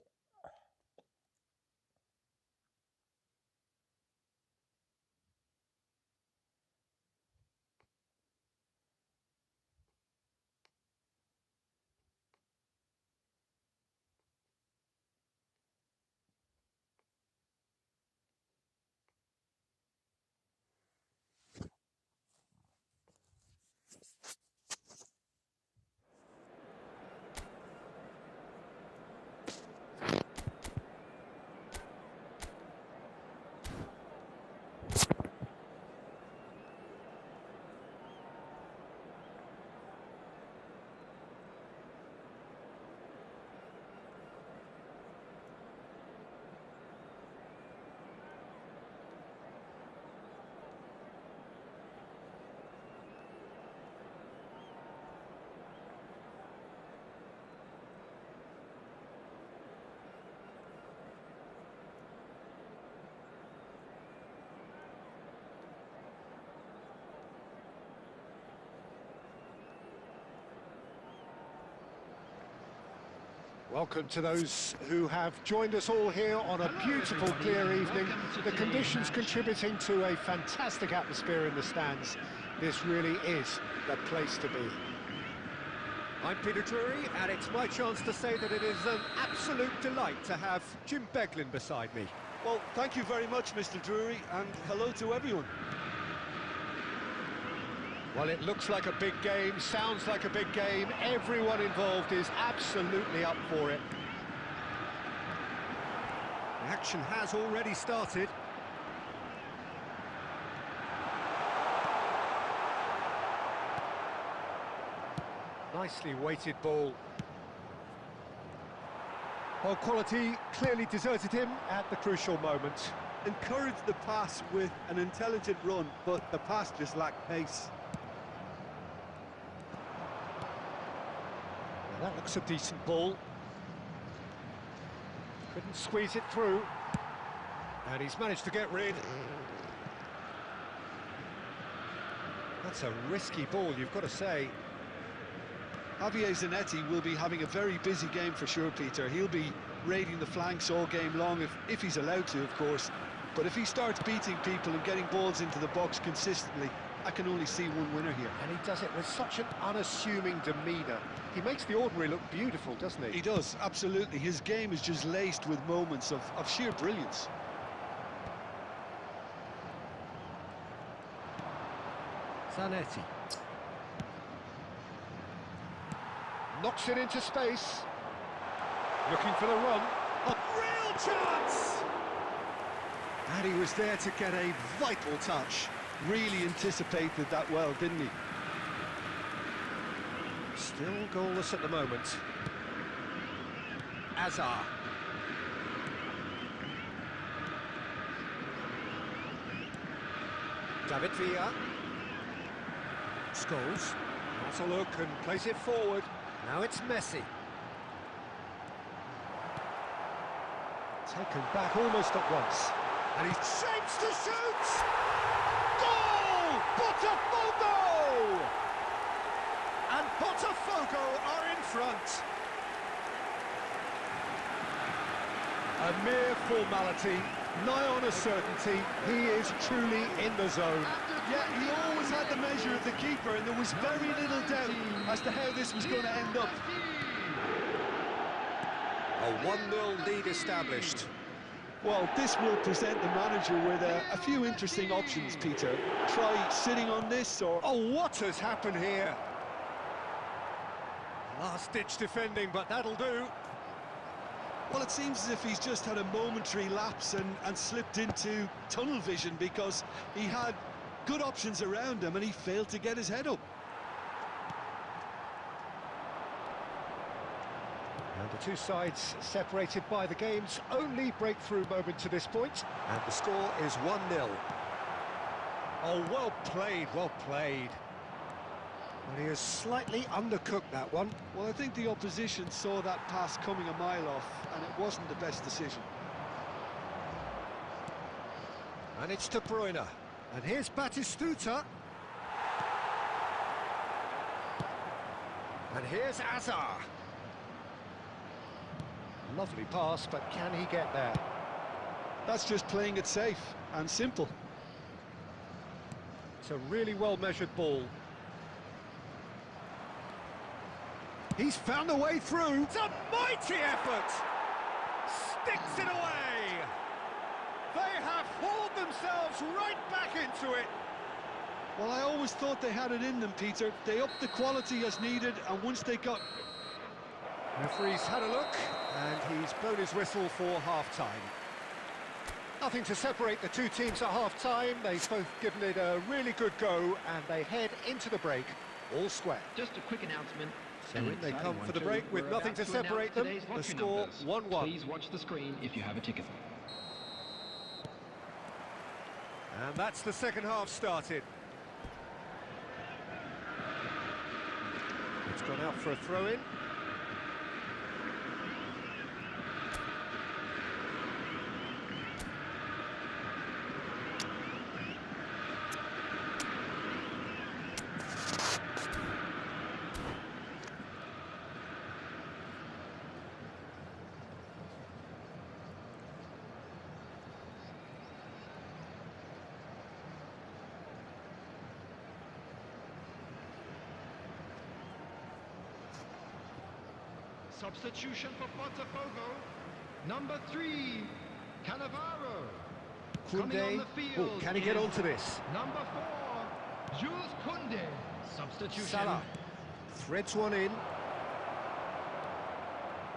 Speaker 2: Welcome to those who have joined us all here on a beautiful, clear evening. The conditions contributing to a fantastic atmosphere in the stands. This really is the place to be. I'm Peter Drury, and it's my chance to say that it is an absolute delight to have Jim Beglin beside me.
Speaker 3: Well, thank you very much, Mr. Drury, and hello to everyone.
Speaker 2: Well, it looks like a big game, sounds like a big game. Everyone involved is absolutely up for it. The action has already started. Nicely weighted ball. Well, quality clearly deserted him at the crucial moment.
Speaker 3: Encouraged the pass with an intelligent run, but the pass just lacked pace.
Speaker 2: Well, that looks a decent ball. Couldn't squeeze it through. And he's managed to get rid. That's a risky ball, you've got to say.
Speaker 3: Javier Zanetti will be having a very busy game for sure, Peter. He'll be raiding the flanks all game long, if he's allowed to, of course. But if he starts beating people and getting balls into the box consistently, I can only see one winner here.
Speaker 2: And he does it with such an unassuming demeanour. He makes the ordinary look beautiful, doesn't he?
Speaker 3: He does, absolutely. His game is just laced with moments of sheer brilliance.
Speaker 2: Zanetti. Knocks it into space. Looking for the run. A real chance!
Speaker 3: And he was there to get a vital touch. Really anticipated that well, didn't he?
Speaker 2: Still goalless at the moment. Azar. David Villa. Scholes. Has a look and plays it forward. Now it's Messi. Taken back almost at once. And he shapes to shoot! Goal! Botafogo! And Botafogo are in front. A mere formality, nigh on a certainty. He is truly in the zone.
Speaker 3: Yeah, he always had the measure of the keeper, and there was very little doubt as to how this was going to end up.
Speaker 2: A 1-0 lead established.
Speaker 3: Well, this will present the manager with a few interesting options, Peter. Try sitting on this, or...
Speaker 2: Oh, what has happened here? Last-ditch defending, but that'll do.
Speaker 3: Well, it seems as if he's just had a momentary lapse and slipped into tunnel vision, because he had good options around him and he failed to get his head up.
Speaker 2: And the two sides separated by the game's only breakthrough moment to this point. And the score is 1-0. Oh, well played, well played. Well, he has slightly undercooked that one.
Speaker 3: Well, I think the opposition saw that pass coming a mile off, and it wasn't the best decision.
Speaker 2: And it's De Bruyne. And here's Batistuta. And here's Azar. Lovely pass, but can he get there?
Speaker 3: That's just playing it safe and simple.
Speaker 2: It's a really well-measured ball. He's found a way through. It's a mighty effort! Sticks it away! They have hauled themselves right back into it.
Speaker 3: Well, I always thought they had it in them, Peter. They upped the quality as needed, and once they got...
Speaker 2: Referee's had a look, and he's blown his whistle for half-time. Nothing to separate the two teams at half-time. They've both given it a really good go, and they head into the break all square.
Speaker 4: Just a quick announcement.
Speaker 2: So in they come for the break with nothing to separate them. The score 1-1.
Speaker 4: Please watch the screen if you have a ticket.
Speaker 2: And that's the second half started. It's gone out for a throw-in.
Speaker 4: Substitution for Botafogo. Number 3, Cannavaro. Coming on
Speaker 2: Koundé.
Speaker 4: the field.
Speaker 2: Oh, can he get
Speaker 4: is
Speaker 2: onto this?
Speaker 4: Number 4, Jules Koundé. Substitution.
Speaker 2: Salah threads one in.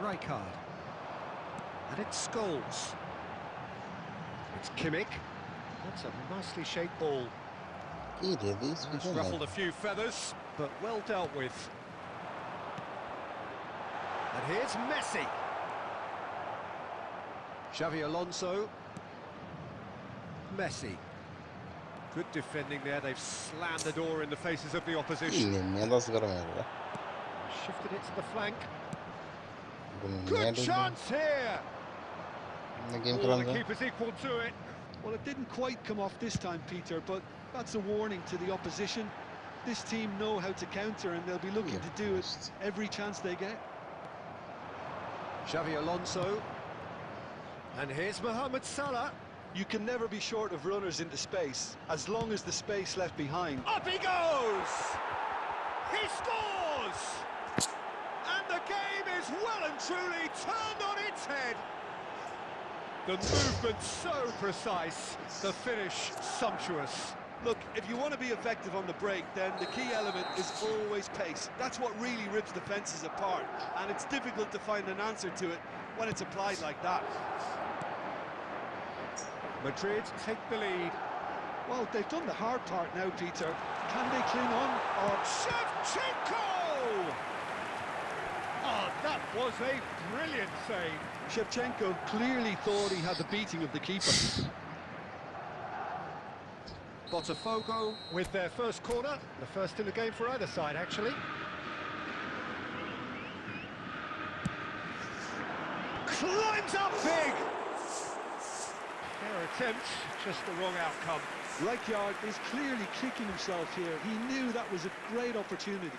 Speaker 2: Rijkaard. And it's Scholes. It's Kimmich. That's a nicely shaped ball.
Speaker 1: He did this.
Speaker 2: It's ruffled a few feathers, but well dealt with. And here's Messi. Xavi Alonso. Messi. Good defending there. They've slammed the door in the faces of the opposition. Shifted it to the flank. Good chance here. Oh, the keeper's equal to it.
Speaker 3: Well, it didn't quite come off this time, Peter, but that's a warning to the opposition. This team know how to counter, and they'll be looking to do it every chance they get.
Speaker 2: Xavi Alonso. And here's Mohamed Salah.
Speaker 3: You can never be short of runners into space, as long as the space left behind.
Speaker 2: Up he goes! He scores! And the game is well and truly turned on its head. The movement so precise, the finish sumptuous.
Speaker 3: Look, if you want to be effective on the break, then the key element is always pace. That's what really rips defences apart, and it's difficult to find an answer to it when it's applied like that.
Speaker 2: Madrid take the lead.
Speaker 3: Well, they've done the hard part now, Peter. Can they cling on, or...
Speaker 2: Shevchenko! Oh, that was a brilliant save.
Speaker 3: Shevchenko clearly thought he had the beating of the keeper.
Speaker 2: Botafogo with their first corner, the first in the game for either side, actually. Climbs up big! Fair attempt, just the wrong outcome.
Speaker 3: Rijkaard is clearly kicking himself here. He knew that was a great opportunity.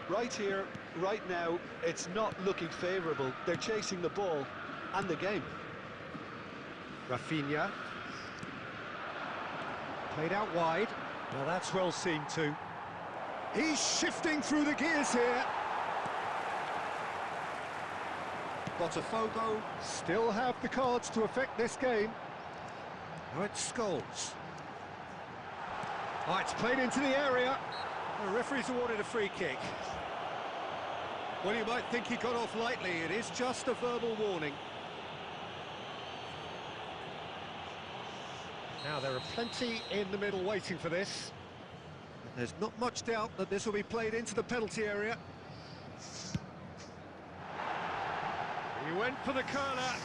Speaker 3: Right here, right now, it's not looking favourable. They're chasing the ball and the game.
Speaker 2: Rafinha. Played out wide. Well, that's well seen too. He's shifting through the gears here. Botafogo still have the cards to affect this game. Now it's Scholes. Oh, it's played into the area. The referee's awarded a free kick. Well, you might think he got off lightly. It is just a verbal warning. Now, there are plenty in the middle waiting for this. There's not much doubt that this will be played into the penalty area. He went for the curler.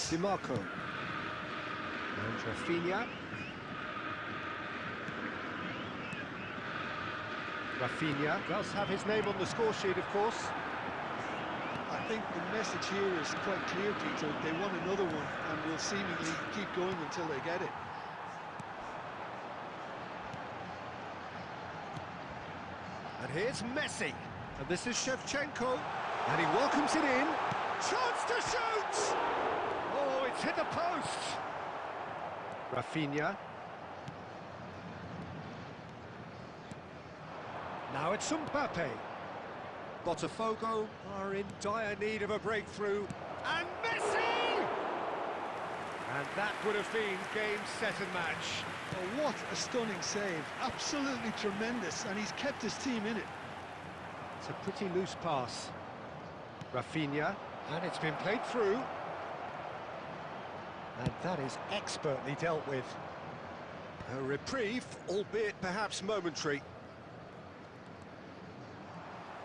Speaker 2: Di Marco. And Rafinha. Rafinha does have his name on the score sheet, of course.
Speaker 3: I think the message here is quite clear, Peter. They want another one and will seemingly keep going until they get it.
Speaker 2: And here's Messi. And this is Shevchenko. And he welcomes it in. Chance to shoot! Oh, it's hit the post. Rafinha. Now it's Mbappe. Botafogo are in dire need of a breakthrough. And Messi! And that would have been game, set and match.
Speaker 3: Oh, what a stunning save. Absolutely tremendous, and he's kept his team in it.
Speaker 2: It's a pretty loose pass. Rafinha, and it's been played through. And that is expertly dealt with. A reprieve, albeit perhaps momentary.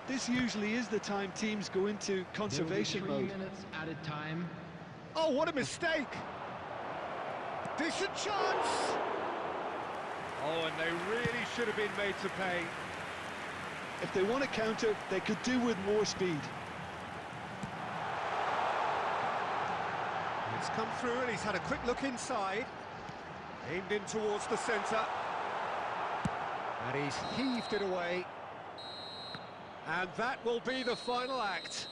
Speaker 3: This usually is the time teams go into conservation
Speaker 4: There will be
Speaker 3: mode.
Speaker 4: 3 minutes added time.
Speaker 2: Oh, what a mistake! Decent chance! Oh, and they really should have been made to pay.
Speaker 3: If they want to counter, they could do with more speed.
Speaker 2: It's come through and he's had a quick look inside. Aimed in towards the centre. And he's heaved it away. And that will be the final act.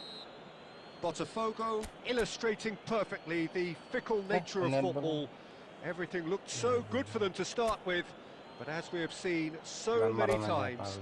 Speaker 2: Botafogo illustrating perfectly the fickle nature of football. Everything looked so good for them to start with, but as we have seen so many times...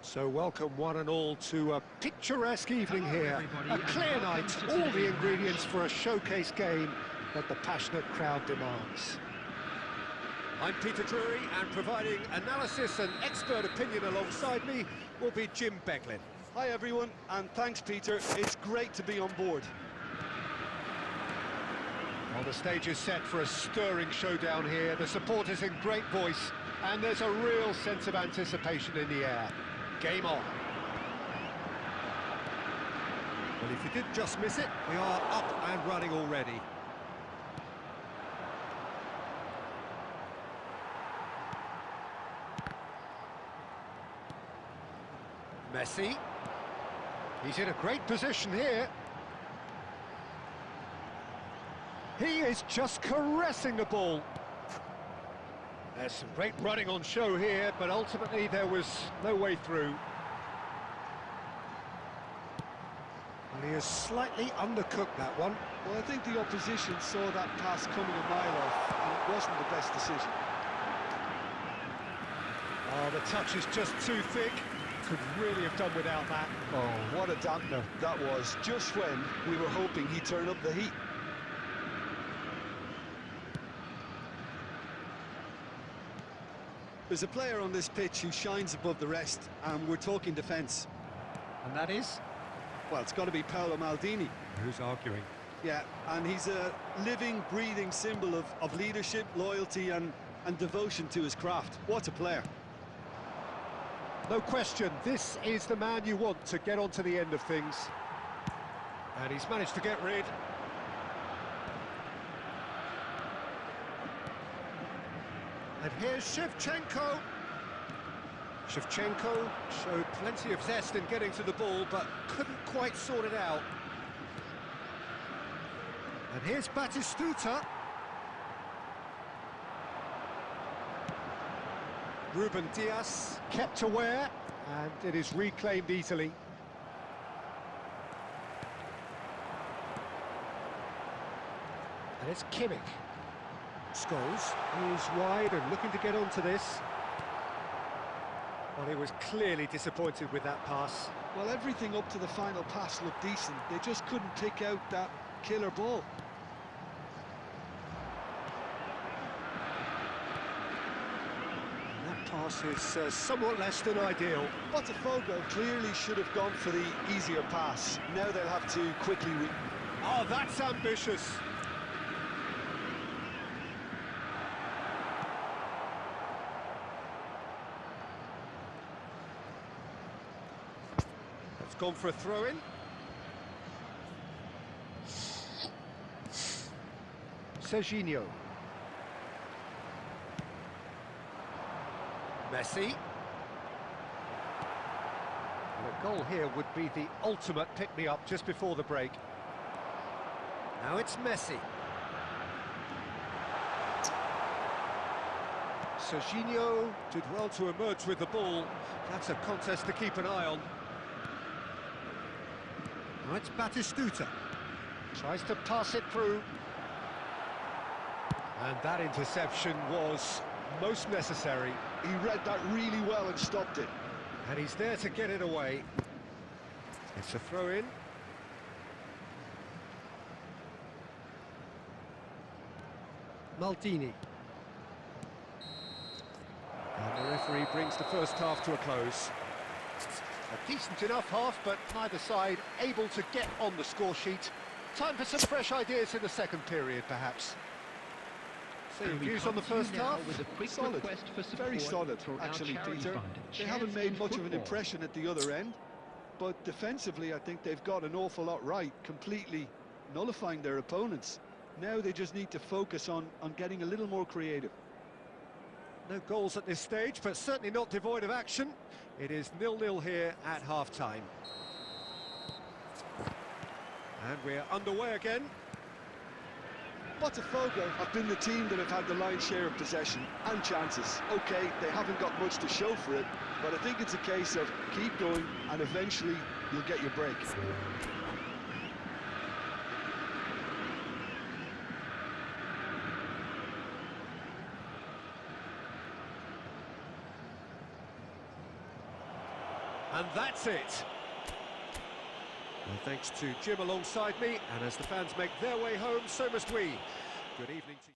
Speaker 2: So welcome one and all to a picturesque evening here. A clear night, all the ingredients for a showcase game that the passionate crowd demands. I'm Peter Drury, and providing analysis and expert opinion alongside me will be Jim Beglin.
Speaker 3: Hi everyone, and thanks Peter, it's great to be on board.
Speaker 2: Well, the stage is set for a stirring showdown here. The supporters in great voice, and there's a real sense of anticipation in the air. Game on. Well, if you did just miss it, we are up and running already. Messi. He's in a great position here. He is just caressing the ball. There's some great running on show here, but ultimately there was no way through. And he has slightly undercooked that one.
Speaker 3: Well, I think the opposition saw that pass coming a mile off, and it wasn't the best decision.
Speaker 2: Oh, the touch is just too thick. Could really have done without that.
Speaker 3: Oh, what a dampener that was, just when we were hoping he'd turn up the heat. There's a player on this pitch who shines above the rest, and we're talking defence.
Speaker 2: And that is?
Speaker 3: Well, it's got to be Paolo Maldini.
Speaker 2: Who's arguing?
Speaker 3: Yeah, and he's a living, breathing symbol of leadership, loyalty and devotion to his craft. What a player.
Speaker 2: No question, this is the man you want to get on to the end of things. And he's managed to get rid. And here's Shevchenko. Shevchenko showed plenty of zest in getting to the ball, but couldn't quite sort it out. And here's Batistuta. Ruben Dias kept aware, and it is reclaimed easily. And it's Kimmich. Scholes is wide and looking to get onto this. Well, he was clearly disappointed with that pass.
Speaker 3: Well, everything up to the final pass looked decent. They just couldn't pick out that killer ball.
Speaker 2: Pass is somewhat less than ideal.
Speaker 3: Botafogo clearly should have gone for the easier pass. Now they'll have to quickly...
Speaker 2: Oh, that's ambitious. It's gone for a throw-in. Serginho. Messi. The goal here would be the ultimate pick-me-up just before the break. Now it's Messi. Serginho did well to emerge with the ball. That's a contest to keep an eye on. Now it's Batistuta. Tries to pass it through. And that interception was most necessary.
Speaker 3: He read that really well and stopped it.
Speaker 2: And he's there to get it away. It's a throw-in. Maldini. And the referee brings the first half to a close. A decent enough half, but neither side able to get on the score sheet. Time for some fresh ideas in the second period, perhaps. So your views on the first half?
Speaker 4: With a quick
Speaker 3: Solid.
Speaker 4: request for support
Speaker 3: Very solid,
Speaker 4: for our
Speaker 3: actually,
Speaker 4: charity
Speaker 3: Peter.
Speaker 4: fund,
Speaker 3: They haven't
Speaker 4: Chance
Speaker 3: made
Speaker 4: in
Speaker 3: much of an
Speaker 4: Football.
Speaker 3: impression at the other end, but defensively I think they've got an awful lot right, completely nullifying their opponents. Now they just need to focus on getting a little more creative.
Speaker 2: No goals at this stage, but certainly not devoid of action. It is 0-0 here at half-time. And we're underway again.
Speaker 3: Botafogo have been the team that have had the lion's share of possession and chances. Okay, they haven't got much to show for it, but I think it's a case of keep going and eventually you'll get your break.
Speaker 2: And that's it. Well, thanks to Jim alongside me, and as the fans make their way home, so must we. Good evening to you.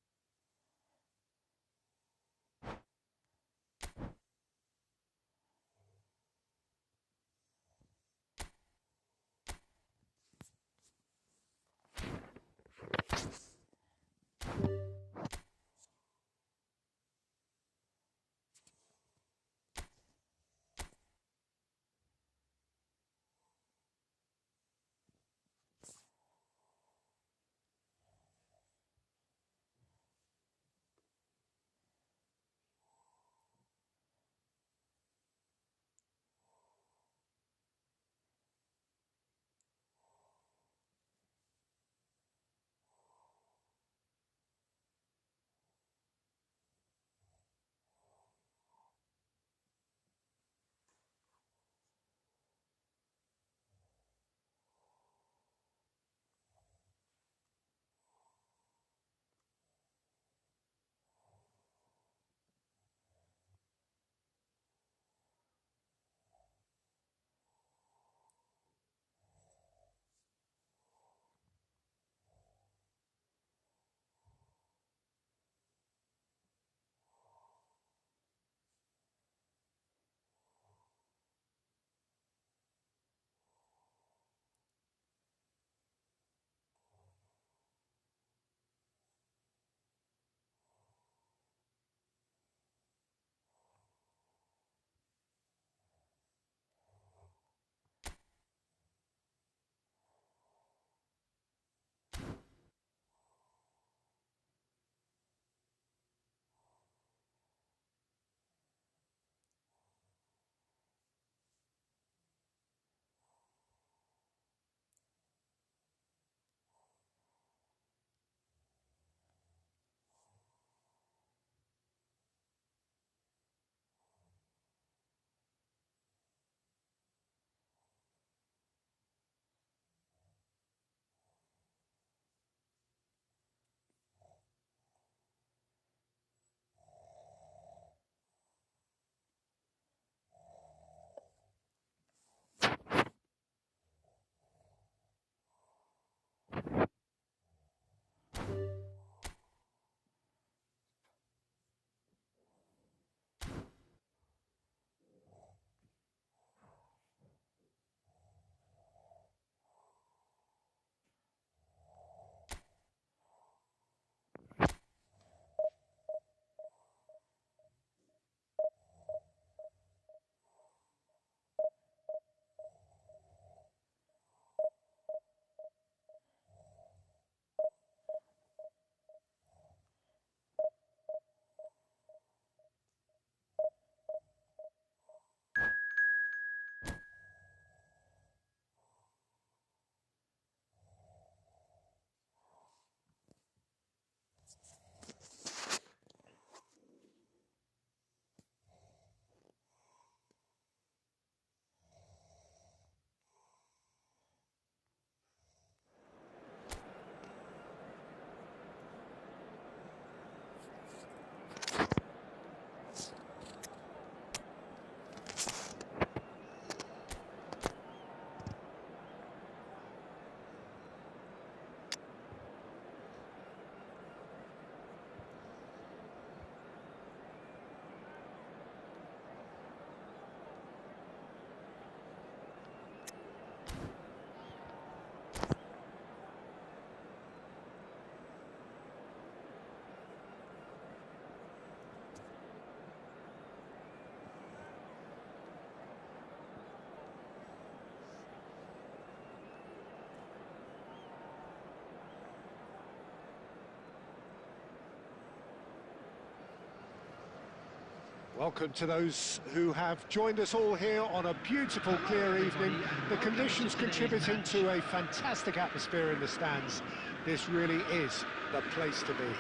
Speaker 2: Welcome to those who have joined us all here on a beautiful, clear evening. The conditions contributing to a fantastic atmosphere in the stands. This really is the place to be.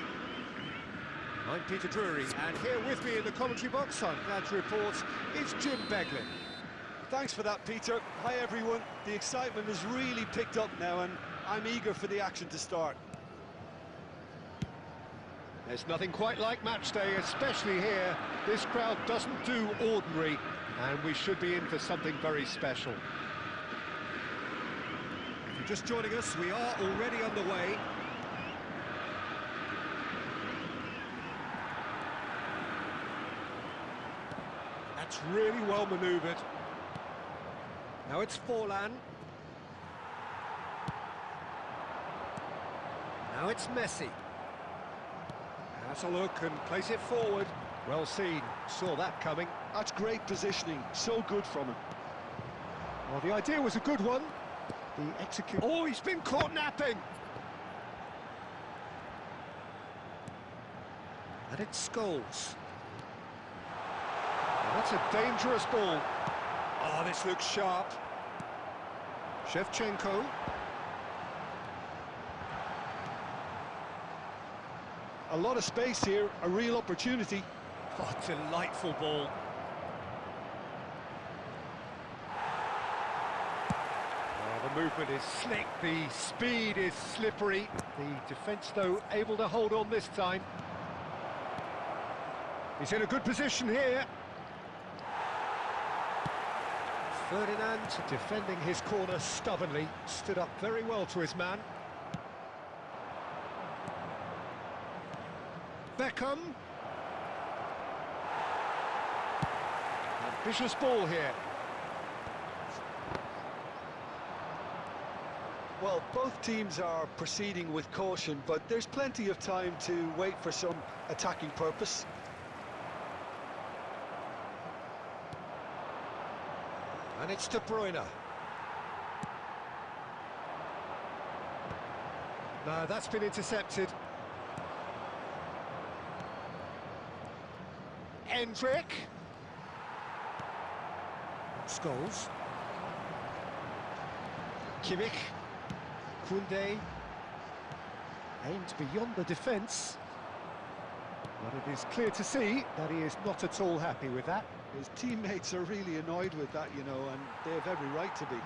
Speaker 2: I'm Peter Drury, and here with me in the commentary box, I'm glad to report, is Jim Beglin.
Speaker 3: Thanks for that, Peter. Hi, everyone. The excitement has really picked up now, and I'm eager for the action to start.
Speaker 2: There's nothing quite like match day, especially here. This crowd doesn't do ordinary, and we should be in for something very special. If you're just joining us, we are already underway. That's really well manoeuvred. Now it's Forlan. Now it's Messi. Has a look and plays it forward. Well seen, saw that coming.
Speaker 3: That's great positioning, so good from him.
Speaker 2: Well, the idea was a good one. The execution... Oh, he's been caught napping! And it's Scholes. Well, that's a dangerous ball. Oh, this looks sharp. Shevchenko.
Speaker 3: A lot of space here, a real opportunity.
Speaker 2: Oh, delightful ball. Oh, the movement is slick, the speed is slippery. The defence, though, able to hold on this time. He's in a good position here. Ferdinand defending his corner stubbornly, stood up very well to his man. Beckham. Ambitious ball here.
Speaker 3: Well, both teams are proceeding with caution, but there's plenty of time to wait for some attacking purpose.
Speaker 2: And it's De Bruyne. No, that's been intercepted. Endrick. Scholes. Kimmich. Koundé. Aimed beyond the defence. But it is clear to see that he is not at all happy with that.
Speaker 3: His teammates are really annoyed with that, you know, and they have every right to be.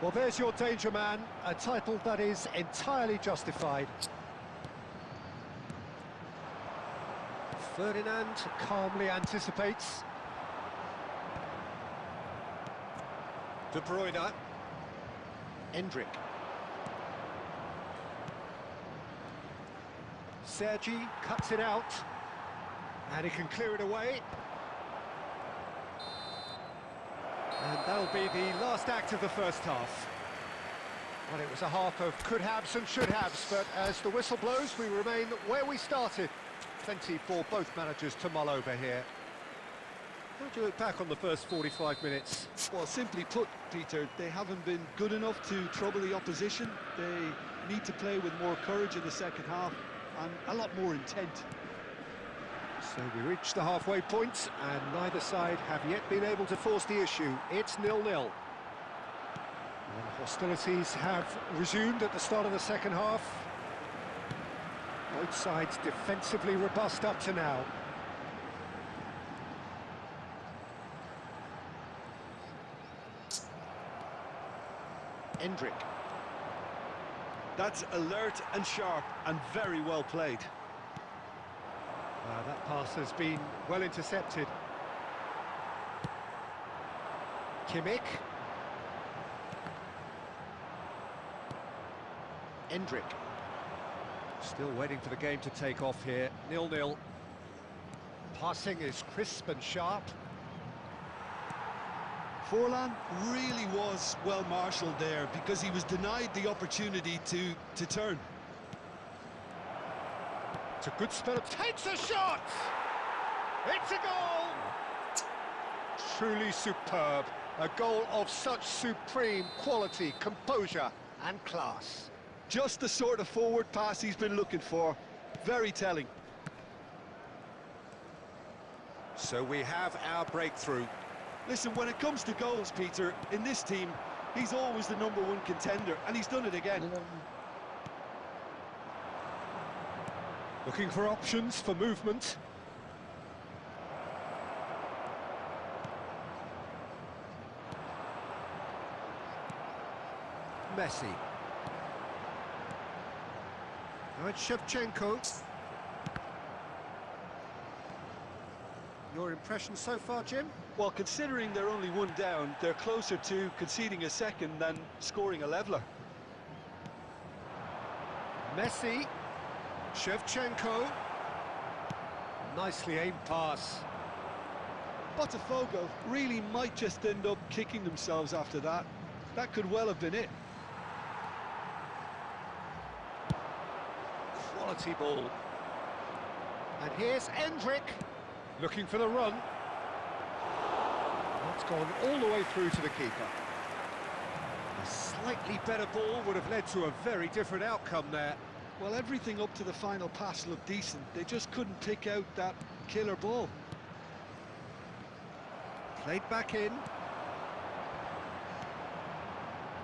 Speaker 2: Well, there's your danger man, a title that is entirely justified. Ferdinand calmly anticipates. De Bruyne. Endrick. Sergi cuts it out. And he can clear it away. And that'll be the last act of the first half. Well, it was a half of could-haves and should-haves, but as the whistle blows, we remain where we started. Plenty for both managers to mull over here. How do you look back on the first 45 minutes?
Speaker 3: Well, simply put, Peter, they haven't been good enough to trouble the opposition. They need to play with more courage in the second half and a lot more intent.
Speaker 2: So we reach the halfway point, and neither side have yet been able to force the issue. It's 0-0. And hostilities have resumed at the start of the second half. Both sides defensively robust up to now. Endrick.
Speaker 3: That's alert and sharp and very well played.
Speaker 2: That pass has been well intercepted. Kimmich. Endrick. Still waiting for the game to take off here. 0-0. Passing is crisp and sharp.
Speaker 3: Forlan really was well marshalled there because he was denied the opportunity to turn.
Speaker 2: It's a good spell. Takes a shot! It's a goal! Truly superb. A goal of such supreme quality, composure and class.
Speaker 3: Just the sort of forward pass he's been looking for. Very telling.
Speaker 2: So we have our breakthrough.
Speaker 3: Listen, when it comes to goals, Peter, in this team, he's always the #1 contender, and he's done it again.
Speaker 2: Looking for options for movement. Messi. Now it's Shevchenko. Your impression so far, Jim?
Speaker 3: Well, considering they're only 1 down, they're closer to conceding a second than scoring a leveller.
Speaker 2: Messi. Shevchenko. Nicely aimed pass.
Speaker 3: Botafogo really might just end up kicking themselves after that. That could well have been it.
Speaker 2: Quality ball. And here's Endrick. Looking for the run. That's gone all the way through to the keeper. A slightly better ball would have led to a very different outcome there.
Speaker 3: Well, everything up to the final pass looked decent. They just couldn't pick out that killer ball.
Speaker 2: Played back in.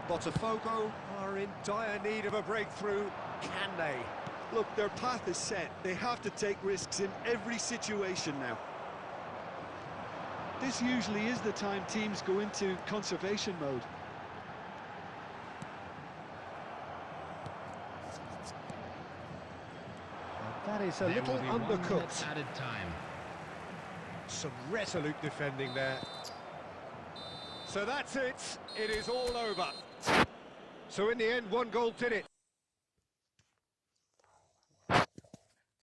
Speaker 2: Botafogo are in dire need of a breakthrough. Can they?
Speaker 3: Look, their path is set. They have to take risks in every situation now. This usually is the time teams go into conservation mode.
Speaker 2: That is a
Speaker 4: There
Speaker 2: little
Speaker 4: will be 1 minute
Speaker 2: undercooked.
Speaker 4: added time.
Speaker 2: Some resolute defending there. So that's it. It is all over. So in the end, 1 goal did it.